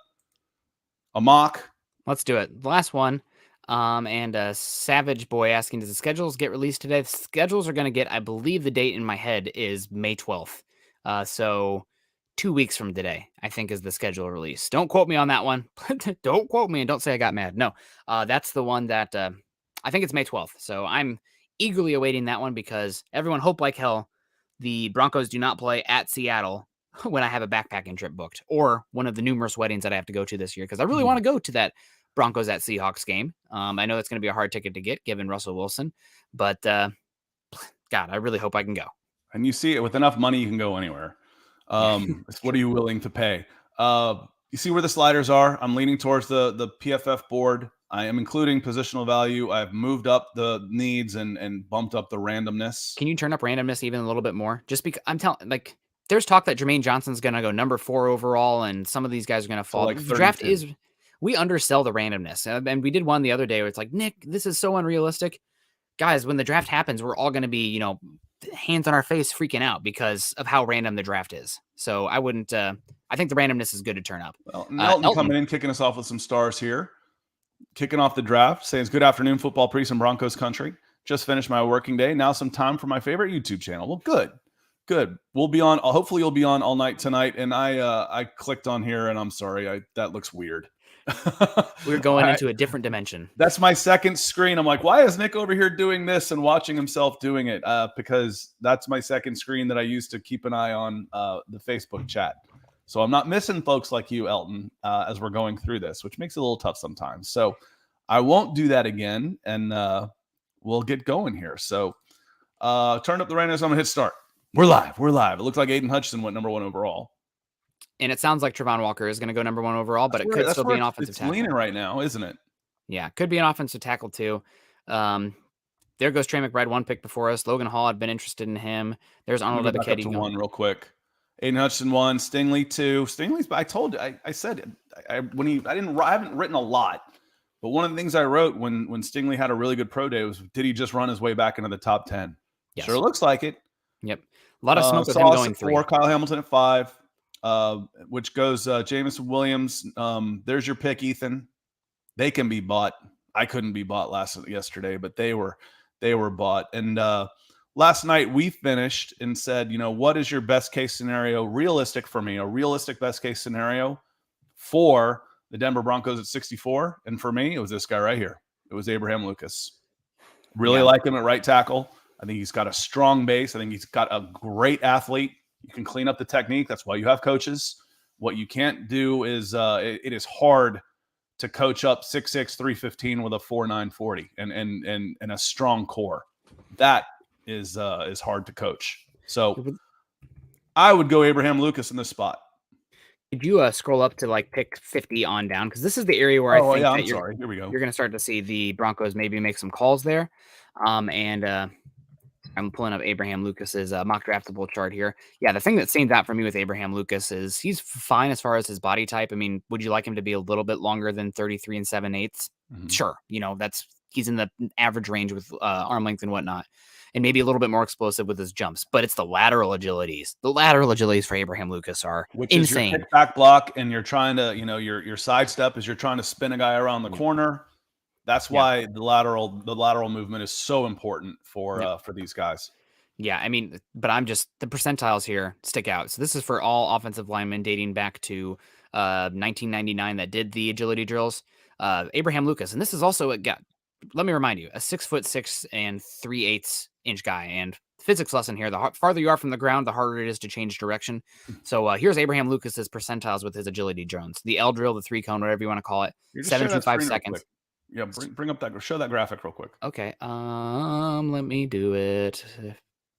mock? Let's do it. The last one. And Savage Boy asking, does the schedules get released today? The schedules are going to get, I believe the date in my head is May 12th. So 2 weeks from today, I think, is the schedule release. Don't quote me on that one. Don't quote me and don't say I got mad. No, that's the one that I think it's May 12th. So I'm eagerly awaiting that one because everyone hoped like hell the Broncos do not play at Seattle when I have a backpacking trip booked, or one of the numerous weddings that I have to go to this year, because I really want to go to that Broncos at Seahawks game. I know it's going to be a hard ticket to get given Russell Wilson, but God, I really hope I can go. And you see it, with enough money, you can go anywhere. What are you willing to pay? You see where the sliders are? I'm leaning towards the PFF board. I am including positional value. I've moved up the needs and bumped up the randomness. Can you turn up randomness even a little bit more? Just because I'm telling, like, there's talk that Jermaine Johnson's going to go number 4 overall, and some of these guys are going to fall. Like the draft is, we undersell the randomness. And we did one the other day where it's like, Nick, this is so unrealistic. Guys, when the draft happens, we're all going to be, hands on our face freaking out because of how random the draft is. So I wouldn't, I think the randomness is good to turn up. Well, Elton coming in, kicking us off with some stars here. Kicking off the draft, saying, good afternoon, football priest in Broncos country. Just finished my working day. Now some time for my favorite YouTube channel. Well, good. We'll be on. Hopefully you'll be on all night tonight. And I clicked on here, and I'm sorry. That looks weird. We're going into a different dimension. That's my second screen. I'm like, why is Nick over here doing this and watching himself doing it? Because that's my second screen that I use to keep an eye on the Facebook chat. So I'm not missing folks like you, Elton, as we're going through this, which makes it a little tough sometimes. So I won't do that again, and we'll get going here. So turn up the randomness. I'm going to hit start. We're live. It looks like Aiden Hutchinson went number 1 overall. And it sounds like Trevon Walker is going to go number 1 overall, but it could still be an offensive tackle. It's leaning right now, isn't it? Yeah, could be an offensive tackle too. There goes Trey McBride, 1 pick before us. Logan Hall had been interested in him. There's Arnold Ebiketie. 1 real quick. Aiden Hutchinson 1, Stingley 2. Stingley's, I told you, I said, I haven't written a lot, but one of the things I wrote when Stingley had a really good pro day was, did he just run his way back into the top 10? Yes. Sure looks like it. Yep. A lot of smoke with him going 3. 4, Kyle Hamilton at 5, which goes Jameson Williams. There's your pick, Ethan. They can be bought. I couldn't be bought yesterday, but they were bought. And last night we finished and said, what is your best case scenario? Realistic for me, a realistic best case scenario for the Denver Broncos at 64. And for me, it was this guy right here. It was Abraham Lucas. Really like him at right tackle. I think he's got a strong base. I think he's got a great athlete. You can clean up the technique. That's why you have coaches. What you can't do is it is hard to coach up 6'6", 315 with a 4'9", 40 and a strong core. That is hard to coach. So I would go Abraham Lucas in this spot. Could you scroll up to like pick 50 on down? Because this is the area where I think sorry. Here we go. You're going to start to see the Broncos maybe make some calls there. I'm pulling up Abraham Lucas's mock draftable chart here. Yeah, the thing that stands out for me with Abraham Lucas is he's fine as far as his body type. I mean, would you like him to be a little bit longer than 33 7/8? Mm-hmm. Sure. He's in the average range with arm length and whatnot. and maybe a little bit more explosive with his jumps. But it's the lateral agilities. The lateral agilities for Abraham Lucas are Which is your insane. kickback block, and you're trying to, your sidestep is you're trying to spin a guy around the corner. That's why the lateral movement is so important for these guys. Yeah, I mean, but the percentiles here stick out. So this is for all offensive linemen dating back to 1999 that did the agility drills. Abraham Lucas, and this is also let me remind you, a 6'6" and 3/8 inch guy. And physics lesson here: the farther you are from the ground, the harder it is to change direction. So here's Abraham Lucas's percentiles with his agility drones: the L drill, the 3-cone, whatever you want to call it, 7.25 seconds. Yeah, bring up show that graphic real quick. Okay, let me do it.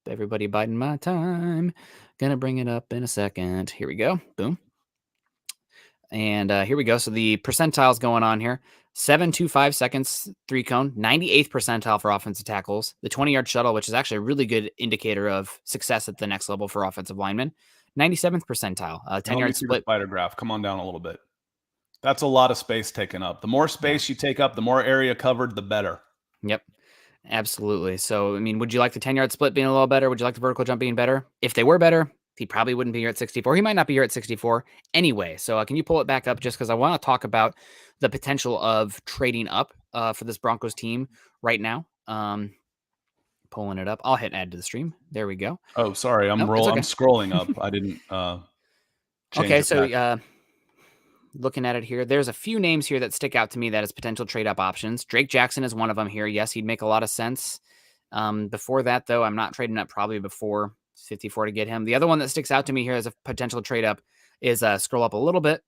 Everybody biding my time. Gonna bring it up in a second. Here we go. Boom. And here we go. So the percentiles going on here. 7.25 seconds, 3-cone, 98th percentile for offensive tackles. The 20-yard shuttle, which is actually a really good indicator of success at the next level for offensive linemen. 97th percentile. 10-yard split. Spider graph. Come on down a little bit. That's a lot of space taken up. The more space you take up, the more area covered, the better. Yep. Absolutely. So, I mean, would you like the 10-yard split being a little better? Would you like the vertical jump being better? If they were better, he probably wouldn't be here at 64. He might not be here at 64 anyway. So can you pull it back up just because I want to talk about the potential of trading up for this Broncos team right now. Pulling it up. I'll hit add to the stream. There we go. Oh, sorry. I'm scrolling up. I didn't change Okay, it so back. Looking at it here, there's a few names here that stick out to me that as potential trade-up options. Drake Jackson is one of them here. Yes, he'd make a lot of sense. Before that, though, I'm not trading up probably before 54 to get him. The other one that sticks out to me here as a potential trade-up is scroll up a little bit.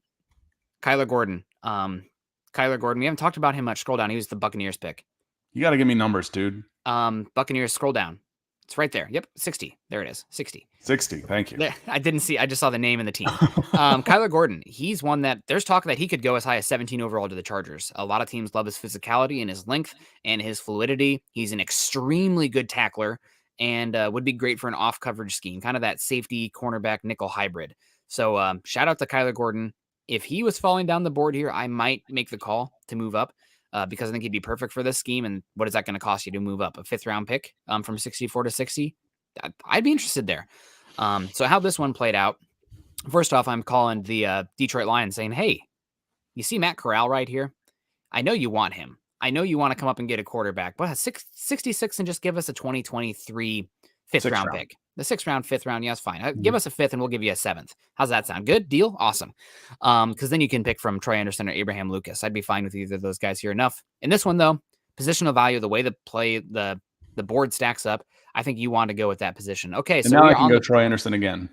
Kyler Gordon. Kyler Gordon, we haven't talked about him much. Scroll down. He was the Buccaneers pick. You got to give me numbers, dude. Buccaneers, scroll down. It's right there. Yep, 60. There it is, 60. 60, thank you. I just saw the name and the team. Kyler Gordon, he's one that there's talk that he could go as high as 17 overall to the Chargers. A lot of teams love his physicality and his length and his fluidity. He's an extremely good tackler and would be great for an off-coverage scheme, kind of that safety, cornerback, nickel hybrid. So shout out to Kyler Gordon. If he was falling down the board here, I might make the call to move up. Because I think he'd be perfect for this scheme. And what is that going to cost you to move up? A 5th round pick from 64 to 60? I'd be interested there. So how this one played out, first off, I'm calling the Detroit Lions saying, hey, you see Matt Corral right here? I know you want him. I know you want to come up and get a quarterback, but 66 and just give us a 2023 5th round pick. The 6th round, 5th round, yes, fine. Give us a 5th and we'll give you a 7th. How's that sound? Good? Deal? Awesome. Because then you can pick from Troy Anderson or Abraham Lucas. I'd be fine with either of those guys here enough. In this one, though, positional value, the way the board stacks up, I think you want to go with that position. Okay, so now I can go Troy Anderson again.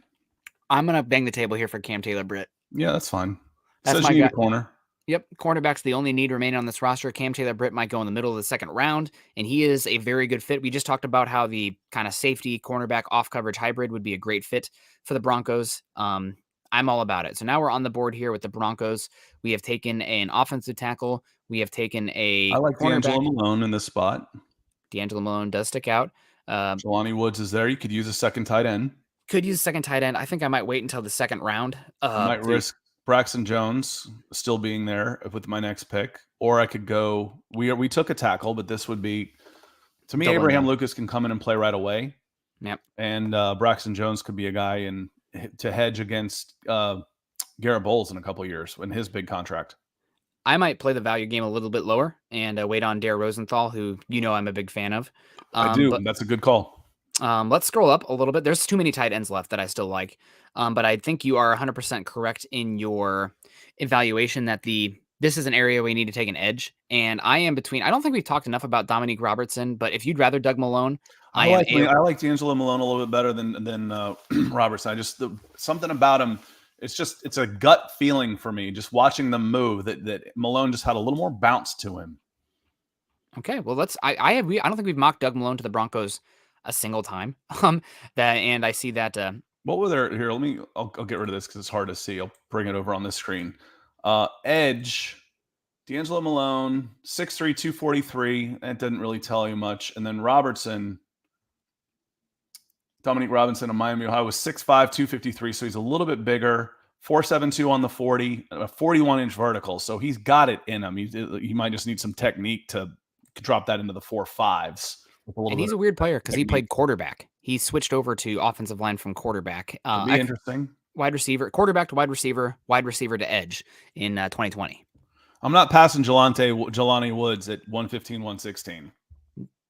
I'm going to bang the table here for Cam Taylor-Britt. Yeah, that's fine. That's my guy. Corner. Yep, cornerback's the only need remaining on this roster. Cam Taylor-Britt might go in the middle of the 2nd round, and he is a very good fit. We just talked about how the kind of safety cornerback off-coverage hybrid would be a great fit for the Broncos. I'm all about it. So now we're on the board here with the Broncos. We have taken an offensive tackle. We have taken a I like D'Angelo Malone in this spot. D'Angelo Malone does stick out. Jelani Woods is there. You could use a second tight end. Could use a second tight end. I think I might wait until the 2nd round. Might risk Braxton Jones still being there with my next pick, or I could go. We took a tackle, but this would be, to me, Abraham Lucas can come in and play right away. Yep. And Braxton Jones could be a guy to hedge against Garrett Bowles in a couple of years in his big contract. I might play the value game a little bit lower and wait on Dare Rosenthal, who I'm a big fan of. I do. That's a good call. Let's scroll up a little bit. There's too many tight ends left that I still like. But I think you are 100% correct in your evaluation that this is an area where you need to take an edge. And I am between. I don't think we've talked enough about Dominique Robertson, but if you'd rather Doug Malone, I like D'Angelo Malone a little bit better than Robertson. Something about him. It's a gut feeling for me. Just watching them move that Malone just had a little more bounce to him. Okay, well I don't think we've mocked Doug Malone to the Broncos a single time. And I see that. What were there here? I'll get rid of this because it's hard to see. I'll bring it over on this screen. Edge, D'Angelo Malone, 6'3", 243. That doesn't really tell you much. And then Robertson, Dominique Robinson of Miami, Ohio, was 6'5", 253. So he's a little bit bigger. 4.72 on the 40, a 41-inch vertical. So he's got it in him. He might just need some technique to drop that into the 4.5s. with a little And bit he's a of weird player because he technique. played quarterback. He switched over to offensive line from quarterback. Could be interesting. Wide receiver, quarterback to wide receiver to edge in 2020. I'm not passing Jelani Woods at 115, 116.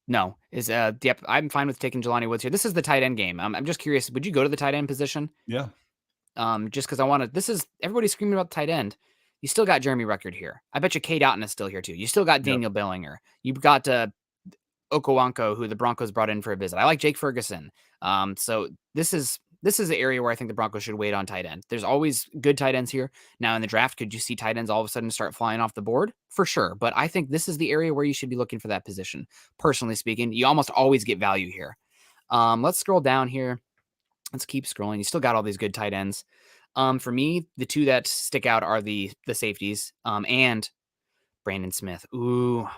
No, yep. I'm fine with taking Jelani Woods here. This is the tight end game. I'm just curious. Would you go to the tight end position? Yeah. Just because I want to. This is everybody's screaming about the tight end. You still got Jeremy Ruckert here. I bet you Cade Otton is still here too. You still got Yep. Daniel Bellinger. You've got Okawanko, who the Broncos brought in for a visit. I like Jake Ferguson. So this is the area where I think the Broncos should wait on tight end. There's always good tight ends here. Now in the draft, could you see tight ends all of a sudden start flying off the board? For sure. But I think this is the area where you should be looking for that position. Personally speaking, you almost always get value here. Let's scroll down here. Let's keep scrolling. You still got all these good tight ends. For me, the two that stick out are the safeties and Brandon Smith. Ooh,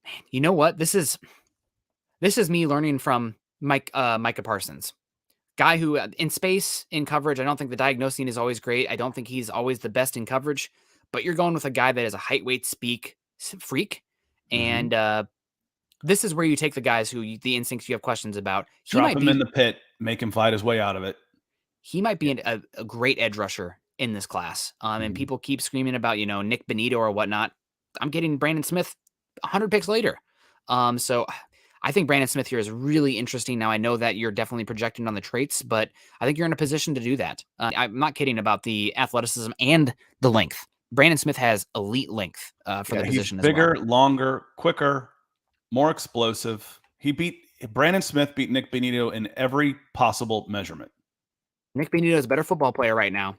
man, you know what? This is me learning from Micah Parsons, guy who in space, in coverage, I don't think the diagnosing is always great. I don't think he's always the best in coverage, but you're going with a guy that is a height, weight, speak freak. And this is where you take the guys who the instincts you have questions about. Drop him in the pit, make him fight his way out of it. He might be a great edge rusher in this class. And people keep screaming about, Nick Benito or whatnot. I'm getting Brandon Smith 100 picks later. So I think Brandon Smith here is really interesting. Now, I know that you're definitely projecting on the traits, but I think you're in a position to do that. I'm not kidding about the athleticism and the length. Brandon Smith has elite length for the position as well. Bigger, well. longer, quicker, more explosive. Brandon Smith beat Nick Benito in every possible measurement. Nick Benito is a better football player right now,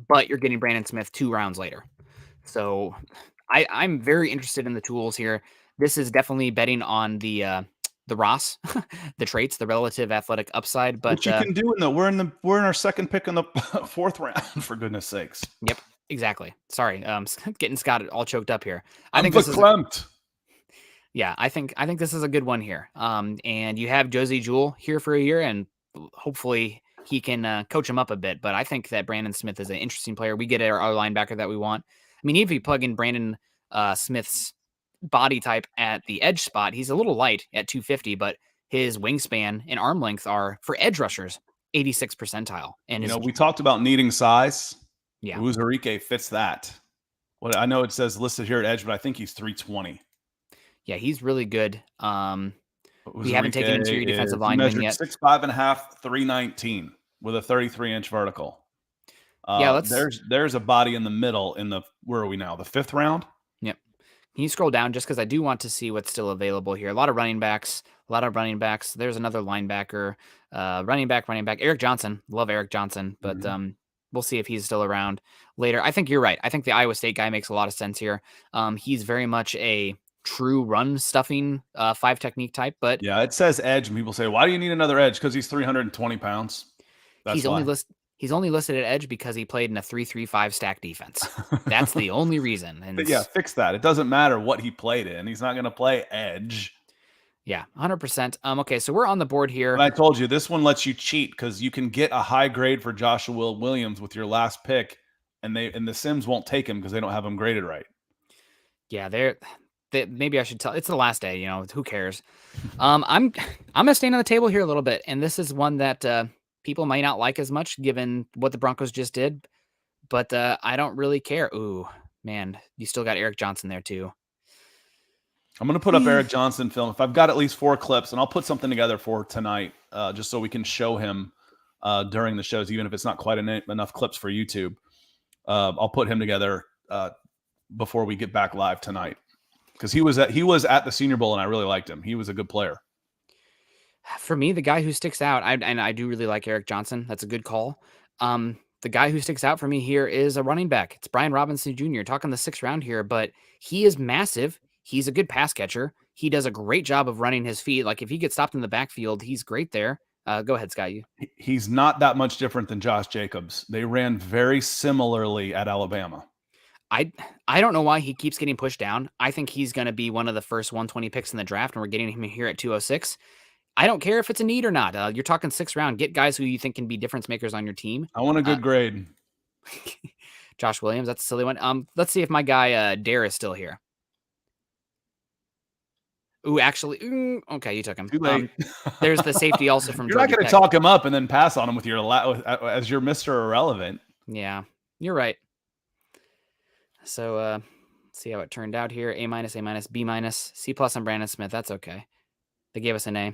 but you're getting Brandon Smith 2 rounds later. So I'm very interested in the tools here. This is definitely betting on the Ross, the traits, the relative athletic upside. But what you can do we're in our second pick in the 4th round, for goodness sakes. Yep, exactly. Sorry, getting Scott all choked up here. I think this is yeah, I think this is a good one here. And you have Josie Jewell here for a year, and hopefully he can coach him up a bit. But I think that Brandon Smith is an interesting player. We get our linebacker that we want. I mean, even if you plug in Brandon Smith's body type at the edge spot, he's a little light at 250, but his wingspan and arm length are, for edge rushers, 86th percentile. And we talked about needing size. Yeah, Uzurike fits that. Well, I know it says listed here at edge, but I think he's 320. Yeah, he's really good. We haven't taken interior defensive lineman yet. 6'5.5", 319 with a 33-inch vertical. Yeah, there's a body in the middle where are we now? The 5th round? Yep. Can you scroll down just because I do want to see what's still available here? A lot of running backs. There's another linebacker. Running back. Eric Johnson. Love Eric Johnson, but we'll see if he's still around later. I think you're right. I think the Iowa State guy makes a lot of sense here. He's very much a true run stuffing 5 technique type, but yeah, it says edge, and people say, why do you need another edge? Because he's 320 pounds. He's only listed at edge because he played in a 3-3-5 stack defense. That's the only reason. And but yeah, fix that. It doesn't matter what he played in. He's not going to play edge. Yeah, 100%. Okay, so we're on the board here. And I told you this one lets you cheat because you can get a high grade for Joshua Williams with your last pick, and the Sims won't take him because they don't have him graded right. Yeah, maybe I should tell. It's the last day, who cares? I'm gonna stand on the table here a little bit, and this is one that people might not like as much given what the Broncos just did, but I don't really care. Ooh, man, you still got Eric Johnson there too. I'm gonna put up Eric Johnson film if I've got at least 4 clips, and I'll put something together for tonight, just so we can show him during the shows, even if it's not quite enough clips for YouTube. I'll put him together before we get back live tonight. Because he was at the Senior Bowl, and I really liked him. He was a good player. For me, the guy who sticks out, and I do really like Eric Johnson. That's a good call. The guy who sticks out for me here is a running back. It's Brian Robinson Jr. Talking the 6th round here, but he is massive. He's a good pass catcher. He does a great job of running his feet. Like if he gets stopped in the backfield, he's great there. Go ahead, Scott. He's not that much different than Josh Jacobs. They ran very similarly at Alabama. I don't know why he keeps getting pushed down. I think he's going to be one of the first 120 picks in the draft, and we're getting him here at 206. I don't care if it's a need or not. You're talking 6th round. Get guys who you think can be difference makers on your team. I want a good grade. Josh Williams, that's a silly one. Let's see if my guy Dare is still here. Ooh, actually, okay, you took him. Too late. There's the safety also from You're not Georgia going to Tech. talk him up and then pass on him with your as your Mr. Irrelevant. Yeah, you're right. So, let's see how it turned out here. A-, A-, B-, C+ on Brandon Smith. That's okay. They gave us an A.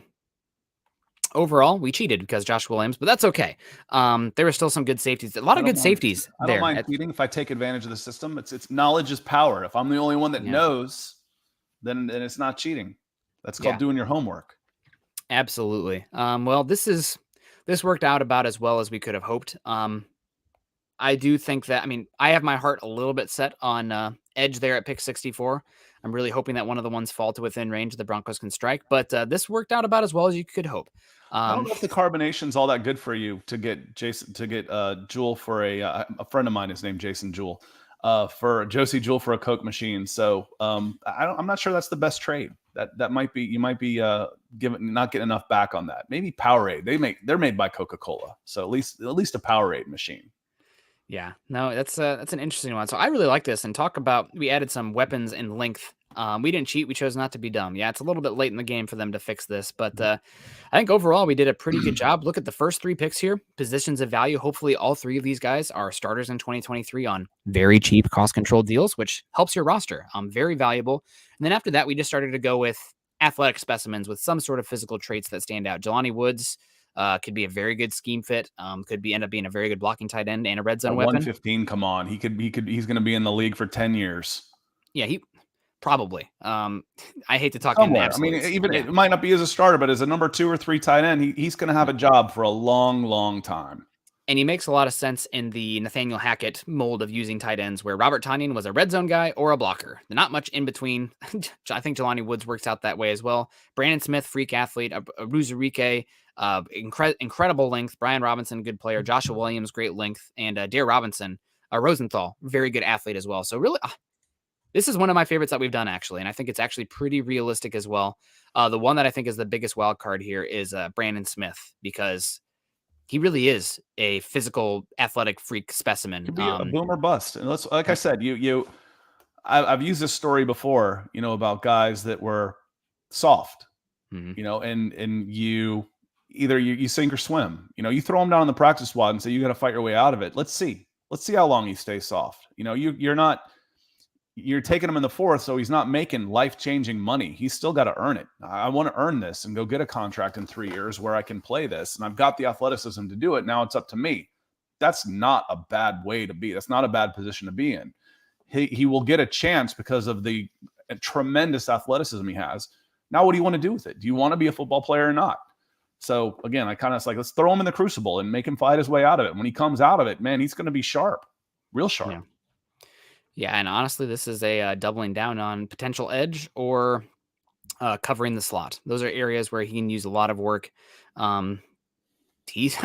Overall, we cheated because Josh Williams, but that's okay. There were still some good safeties. A lot of good safeties I there. don't mind cheating if I take advantage of the system. It's knowledge is power. If I'm the only one that knows, then it's not cheating. That's called doing your homework. Absolutely. Well, this worked out about as well as we could have hoped. I do think that, I have my heart a little bit set on edge there at pick 64. I'm really hoping that one of the ones fall to within range the Broncos can strike, but this worked out about as well as you could hope. I don't know if the carbonation's all that good for you to get Jewel for a friend of mine is named Jason Jewel, for Josie Jewel for a Coke machine. So I'm not sure that's the best trade. That might be, you might be not getting enough back on that. Maybe Powerade. They're made by Coca-Cola, so at least a Powerade machine. Yeah, no, that's an interesting one. So I really like this, and we added some weapons and length. We didn't cheat. We chose not to be dumb. Yeah, it's a little bit late in the game for them to fix this, but I think overall we did a pretty good job. Look at the first 3 picks here, positions of value. Hopefully all 3 of these guys are starters in 2023 on very cheap cost-controlled deals, which helps your roster. Very valuable. And then after that, we just started to go with athletic specimens with some sort of physical traits that stand out. Jelani Woods, could be a very good scheme fit. End up being a very good blocking tight end and a red zone weapon. 115, come on. He's going to be in the league for 10 years. Yeah, he probably. I hate to talk in absolutes. It might not be as a starter, but as a number 2 or 3 tight end, he's going to have a job for a long, long time. And he makes a lot of sense in the Nathaniel Hackett mold of using tight ends, where Robert Tonyan was a red zone guy or a blocker. Not much in between. I think Jelani Woods works out that way as well. Brandon Smith, freak athlete. Ruzurike, incredible length. Brian Robinson, good player. Joshua Williams, great length. And Dare Robinson, Rosenthal, very good athlete as well. So really, this is one of my favorites that we've done, actually. And I think it's actually pretty realistic as well. The one that I think is the biggest wild card here is Brandon Smith, because he really is a physical, athletic freak specimen. Could be a boom or bust. And like I said, I've used this story before, about guys that were soft, and you either you sink or swim. You throw them down on the practice squad and say you got to fight your way out of it. Let's see how long you stay soft. You're taking him in the 4th, so he's not making life-changing money. He's still got to earn it. I want to earn this and go get a contract in 3 years where I can play this, and I've got the athleticism to do it. Now it's up to me. That's not a bad way to be. That's not a bad position to be in. He will get a chance because of the tremendous athleticism he has. Now, what do you want to do with it? Do you want to be a football player or not? So, again, I kind of let's throw him in the crucible and make him fight his way out of it. When he comes out of it, man, he's going to be sharp, real sharp. Yeah. Yeah, and honestly, this is a doubling down on potential edge or covering the slot. Those are areas where he can use a lot of work. He's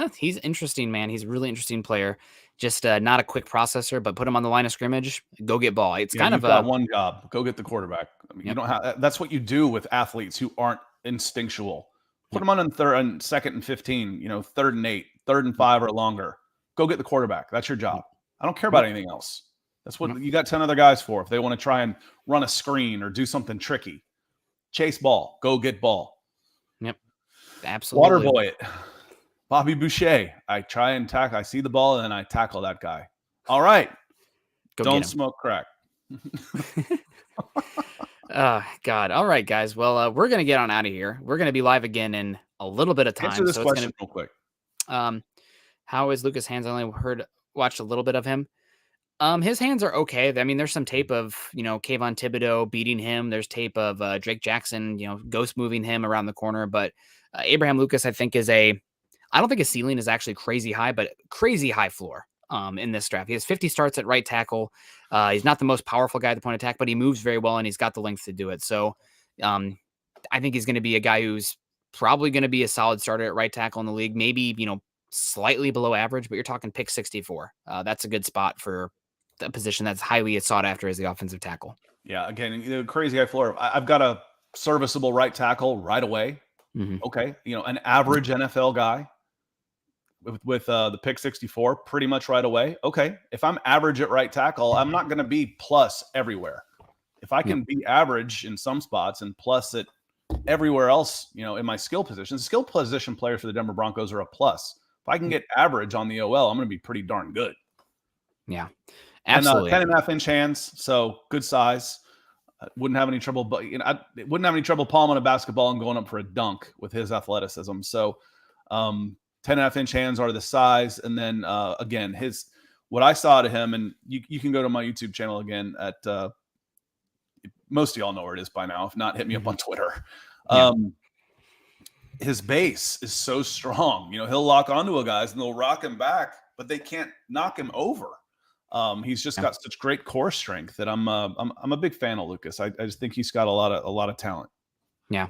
interesting, man. He's a really interesting player. Just not a quick processor, but put him on the line of scrimmage, go get ball. It's kind of got one job: go get the quarterback. You don't have. That's what you do with athletes who aren't instinctual. Put them on third and 2nd and 15. 3rd and 8, 3rd and 5 or longer. Go get the quarterback. That's your job. I don't care about anything else. That's what you got 10 other guys for. If they want to try and run a screen or do something tricky, chase ball, go get ball. Yep, absolutely. Water boy it. Bobby Boucher. I try and tackle. I see the ball and I tackle that guy. All right. Don't smoke crack. Oh, God. All right, guys. Well, we're going to get on out of here. We're going to be live again in a little bit of time. Answer this question real quick. How is Lucas' hands? I only watched a little bit of him. His hands are okay. There's some tape of, Kayvon Thibodeau beating him. There's tape of Drake Jackson, ghost moving him around the corner. But Abraham Lucas, I think, I don't think his ceiling is actually crazy high, but crazy high floor in this draft. He has 50 starts at right tackle. He's not the most powerful guy at the point of attack, but he moves very well and he's got the length to do it. So I think he's going to be a guy who's probably going to be a solid starter at right tackle in the league. Maybe, slightly below average, but you're talking pick 64. That's a good spot for a position that's highly sought after as the offensive tackle. Yeah, again, crazy high floor. I've got a serviceable right tackle right away. Mm-hmm. Okay, an average NFL guy with the pick 64 pretty much right away. Okay, if I'm average at right tackle, I'm not going to be plus everywhere. If I can be average in some spots and plus at everywhere else, in my skill positions, skill position players for the Denver Broncos are a plus. If I can get average on the OL, I'm going to be pretty darn good. Yeah, And absolutely. 10.5-inch hands, so good size. Wouldn't have any trouble, but wouldn't have any trouble palming a basketball and going up for a dunk with his athleticism. So, 10.5-inch hands are the size, and then again, what I saw to him, and you can go to my YouTube channel again at most of y'all know where it is by now. If not, hit me up on Twitter. Yeah. His base is so strong. He'll lock onto a guys and they'll rock him back, but they can't knock him over. He's just got such great core strength that I'm a big fan of Lucas. I just think he's got a lot of talent. Yeah,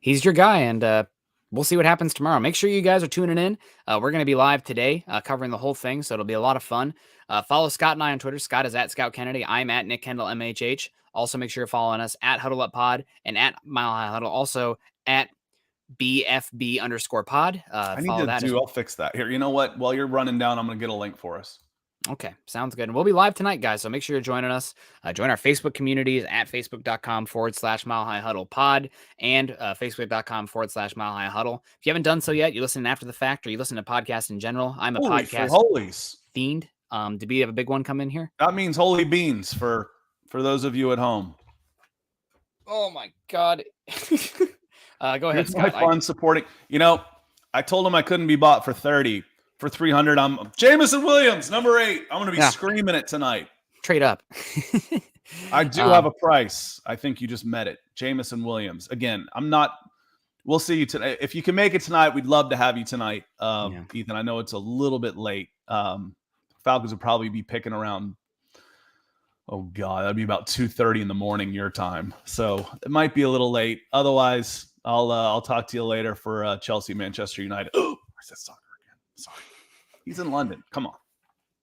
he's your guy, and we'll see what happens tomorrow. Make sure you guys are tuning in. We're going to be live today, covering the whole thing, so it'll be a lot of fun. Follow Scott and I on Twitter. Scott is at Scout Kennedy. I'm at Nick Kendell MHH. Also, make sure you're following us at Huddle Up Pod and at Mile High Huddle. Also at BFB_pod. I need to I'll fix that here. You know what? While you're running down, I'm going to get a link for us. Okay, sounds good. And we'll be live tonight, guys. So make sure you're joining us. Join our Facebook communities at facebook.com/Mile High Huddle Pod and facebook.com/Mile High Huddle. If you haven't done so yet, you listen after the fact or you listen to podcasts in general. I'm a podcast fiend. Did we have a big one come in here? That means holy beans for those of you at home. Oh my God. Go ahead, It's Scott. my fun supporting. I told him I couldn't be bought for 30. For 300, I'm Jameson Williams, number 8. I'm going to be screaming it tonight. Trade up. I do have a price. I think you just met it. Jameson Williams. Again, we'll see you tonight. If you can make it tonight, we'd love to have you tonight. Ethan, I know it's a little bit late. Falcons would probably be picking around, oh God, that'd be about 2:30 in the morning your time. So it might be a little late. Otherwise, I'll talk to you later for Chelsea, Manchester United. Oh, I said soccer again. Sorry. He's in London. Come on.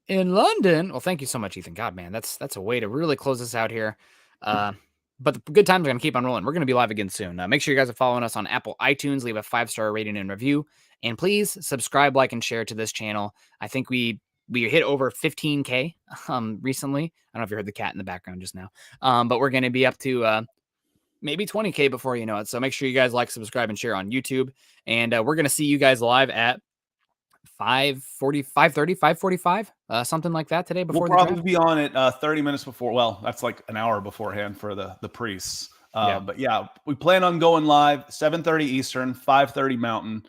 In London? Well, thank you so much, Ethan. God, man, that's a way to really close this out here. But the good times are going to keep on rolling. We're going to be live again soon. Make sure you guys are following us on Apple iTunes. Leave a 5-star rating and review. And please subscribe, like, and share to this channel. I think we hit over 15K recently. I don't know if you heard the cat in the background just now. But we're going to be up to maybe 20K before you know it. So make sure you guys like, subscribe, and share on YouTube. And we're going to see you guys live at 5:40, 5:30, 5:45, something like that today. Before we'll probably be on it 30 minutes before. Well, that's like an hour beforehand for the priests. But yeah, we plan on going live 7:30 Eastern, 5:30 Mountain.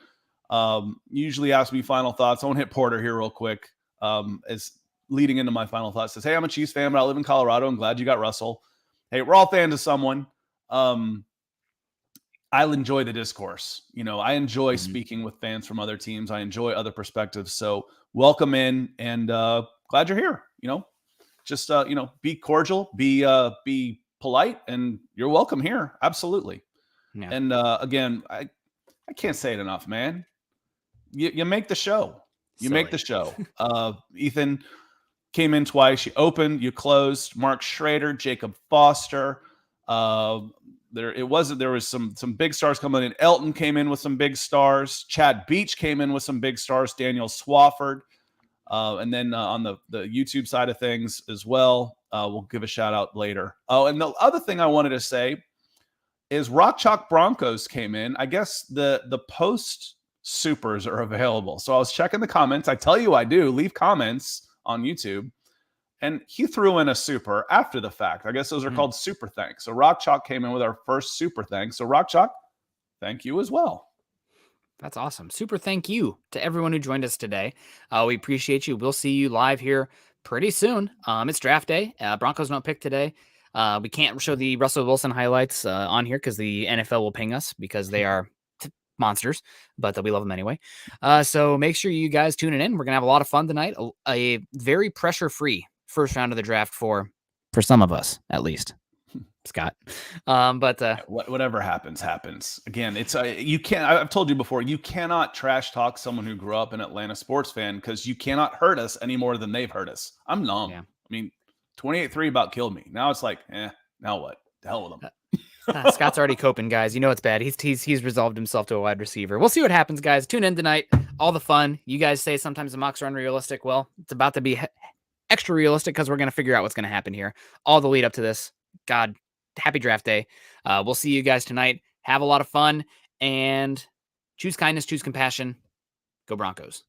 Usually ask me final thoughts. I want to hit Porter here real quick. As leading into my final thoughts, says, "Hey, I'm a Chiefs fan, but I live in Colorado. I'm glad you got Russell. Hey, we're all fans of someone. I'll enjoy the discourse. I enjoy speaking with fans from other teams. I enjoy other perspectives. So welcome in, and glad you're here. Just be cordial, be polite, and you're welcome here. Absolutely. Yeah. And again, I can't say it enough, man. You make the show. You make the show. Ethan came in twice. You opened, you closed. Mark Schrader, Jacob Foster. There was some big stars coming in. Elton came in with some big stars. Chad Beach came in with some big stars. Daniel Swafford. And then on the YouTube side of things as well, we'll give a shout out later. Oh, and the other thing I wanted to say is Rock Chalk Broncos came in. I guess the post supers are available. So I was checking the comments. I tell you I do. Leave comments on YouTube. And he threw in a super after the fact. I guess those are called super thanks. So Rock Chalk came in with our first super thanks. So Rock Chalk, thank you as well. That's awesome. Super thank you to everyone who joined us today. We appreciate you. We'll see you live here pretty soon. It's draft day. Broncos don't pick today. We can't show the Russell Wilson highlights on here because the NFL will ping us because they are monsters, but we love them anyway. So make sure you guys tune in. We're going to have a lot of fun tonight. A very pressure-free first round of the draft for some of us, at least. Scott. But whatever happens. Again, it's you can't. I've told you before, you cannot trash talk someone who grew up an Atlanta sports fan because you cannot hurt us any more than they've hurt us. I'm numb. Yeah. I mean, 28-3 about killed me. Now it's like, now what? The hell with them. Scott's already coping, guys. You know it's bad. He's resolved himself to a wide receiver. We'll see what happens, guys. Tune in tonight. All the fun. You guys say sometimes the mocks are unrealistic. Well, it's about to be extra realistic because we're going to figure out what's going to happen here. All the lead up to this. God, happy draft day. We'll see you guys tonight. have a lot of fun, and choose kindness, choose compassion. Go Broncos.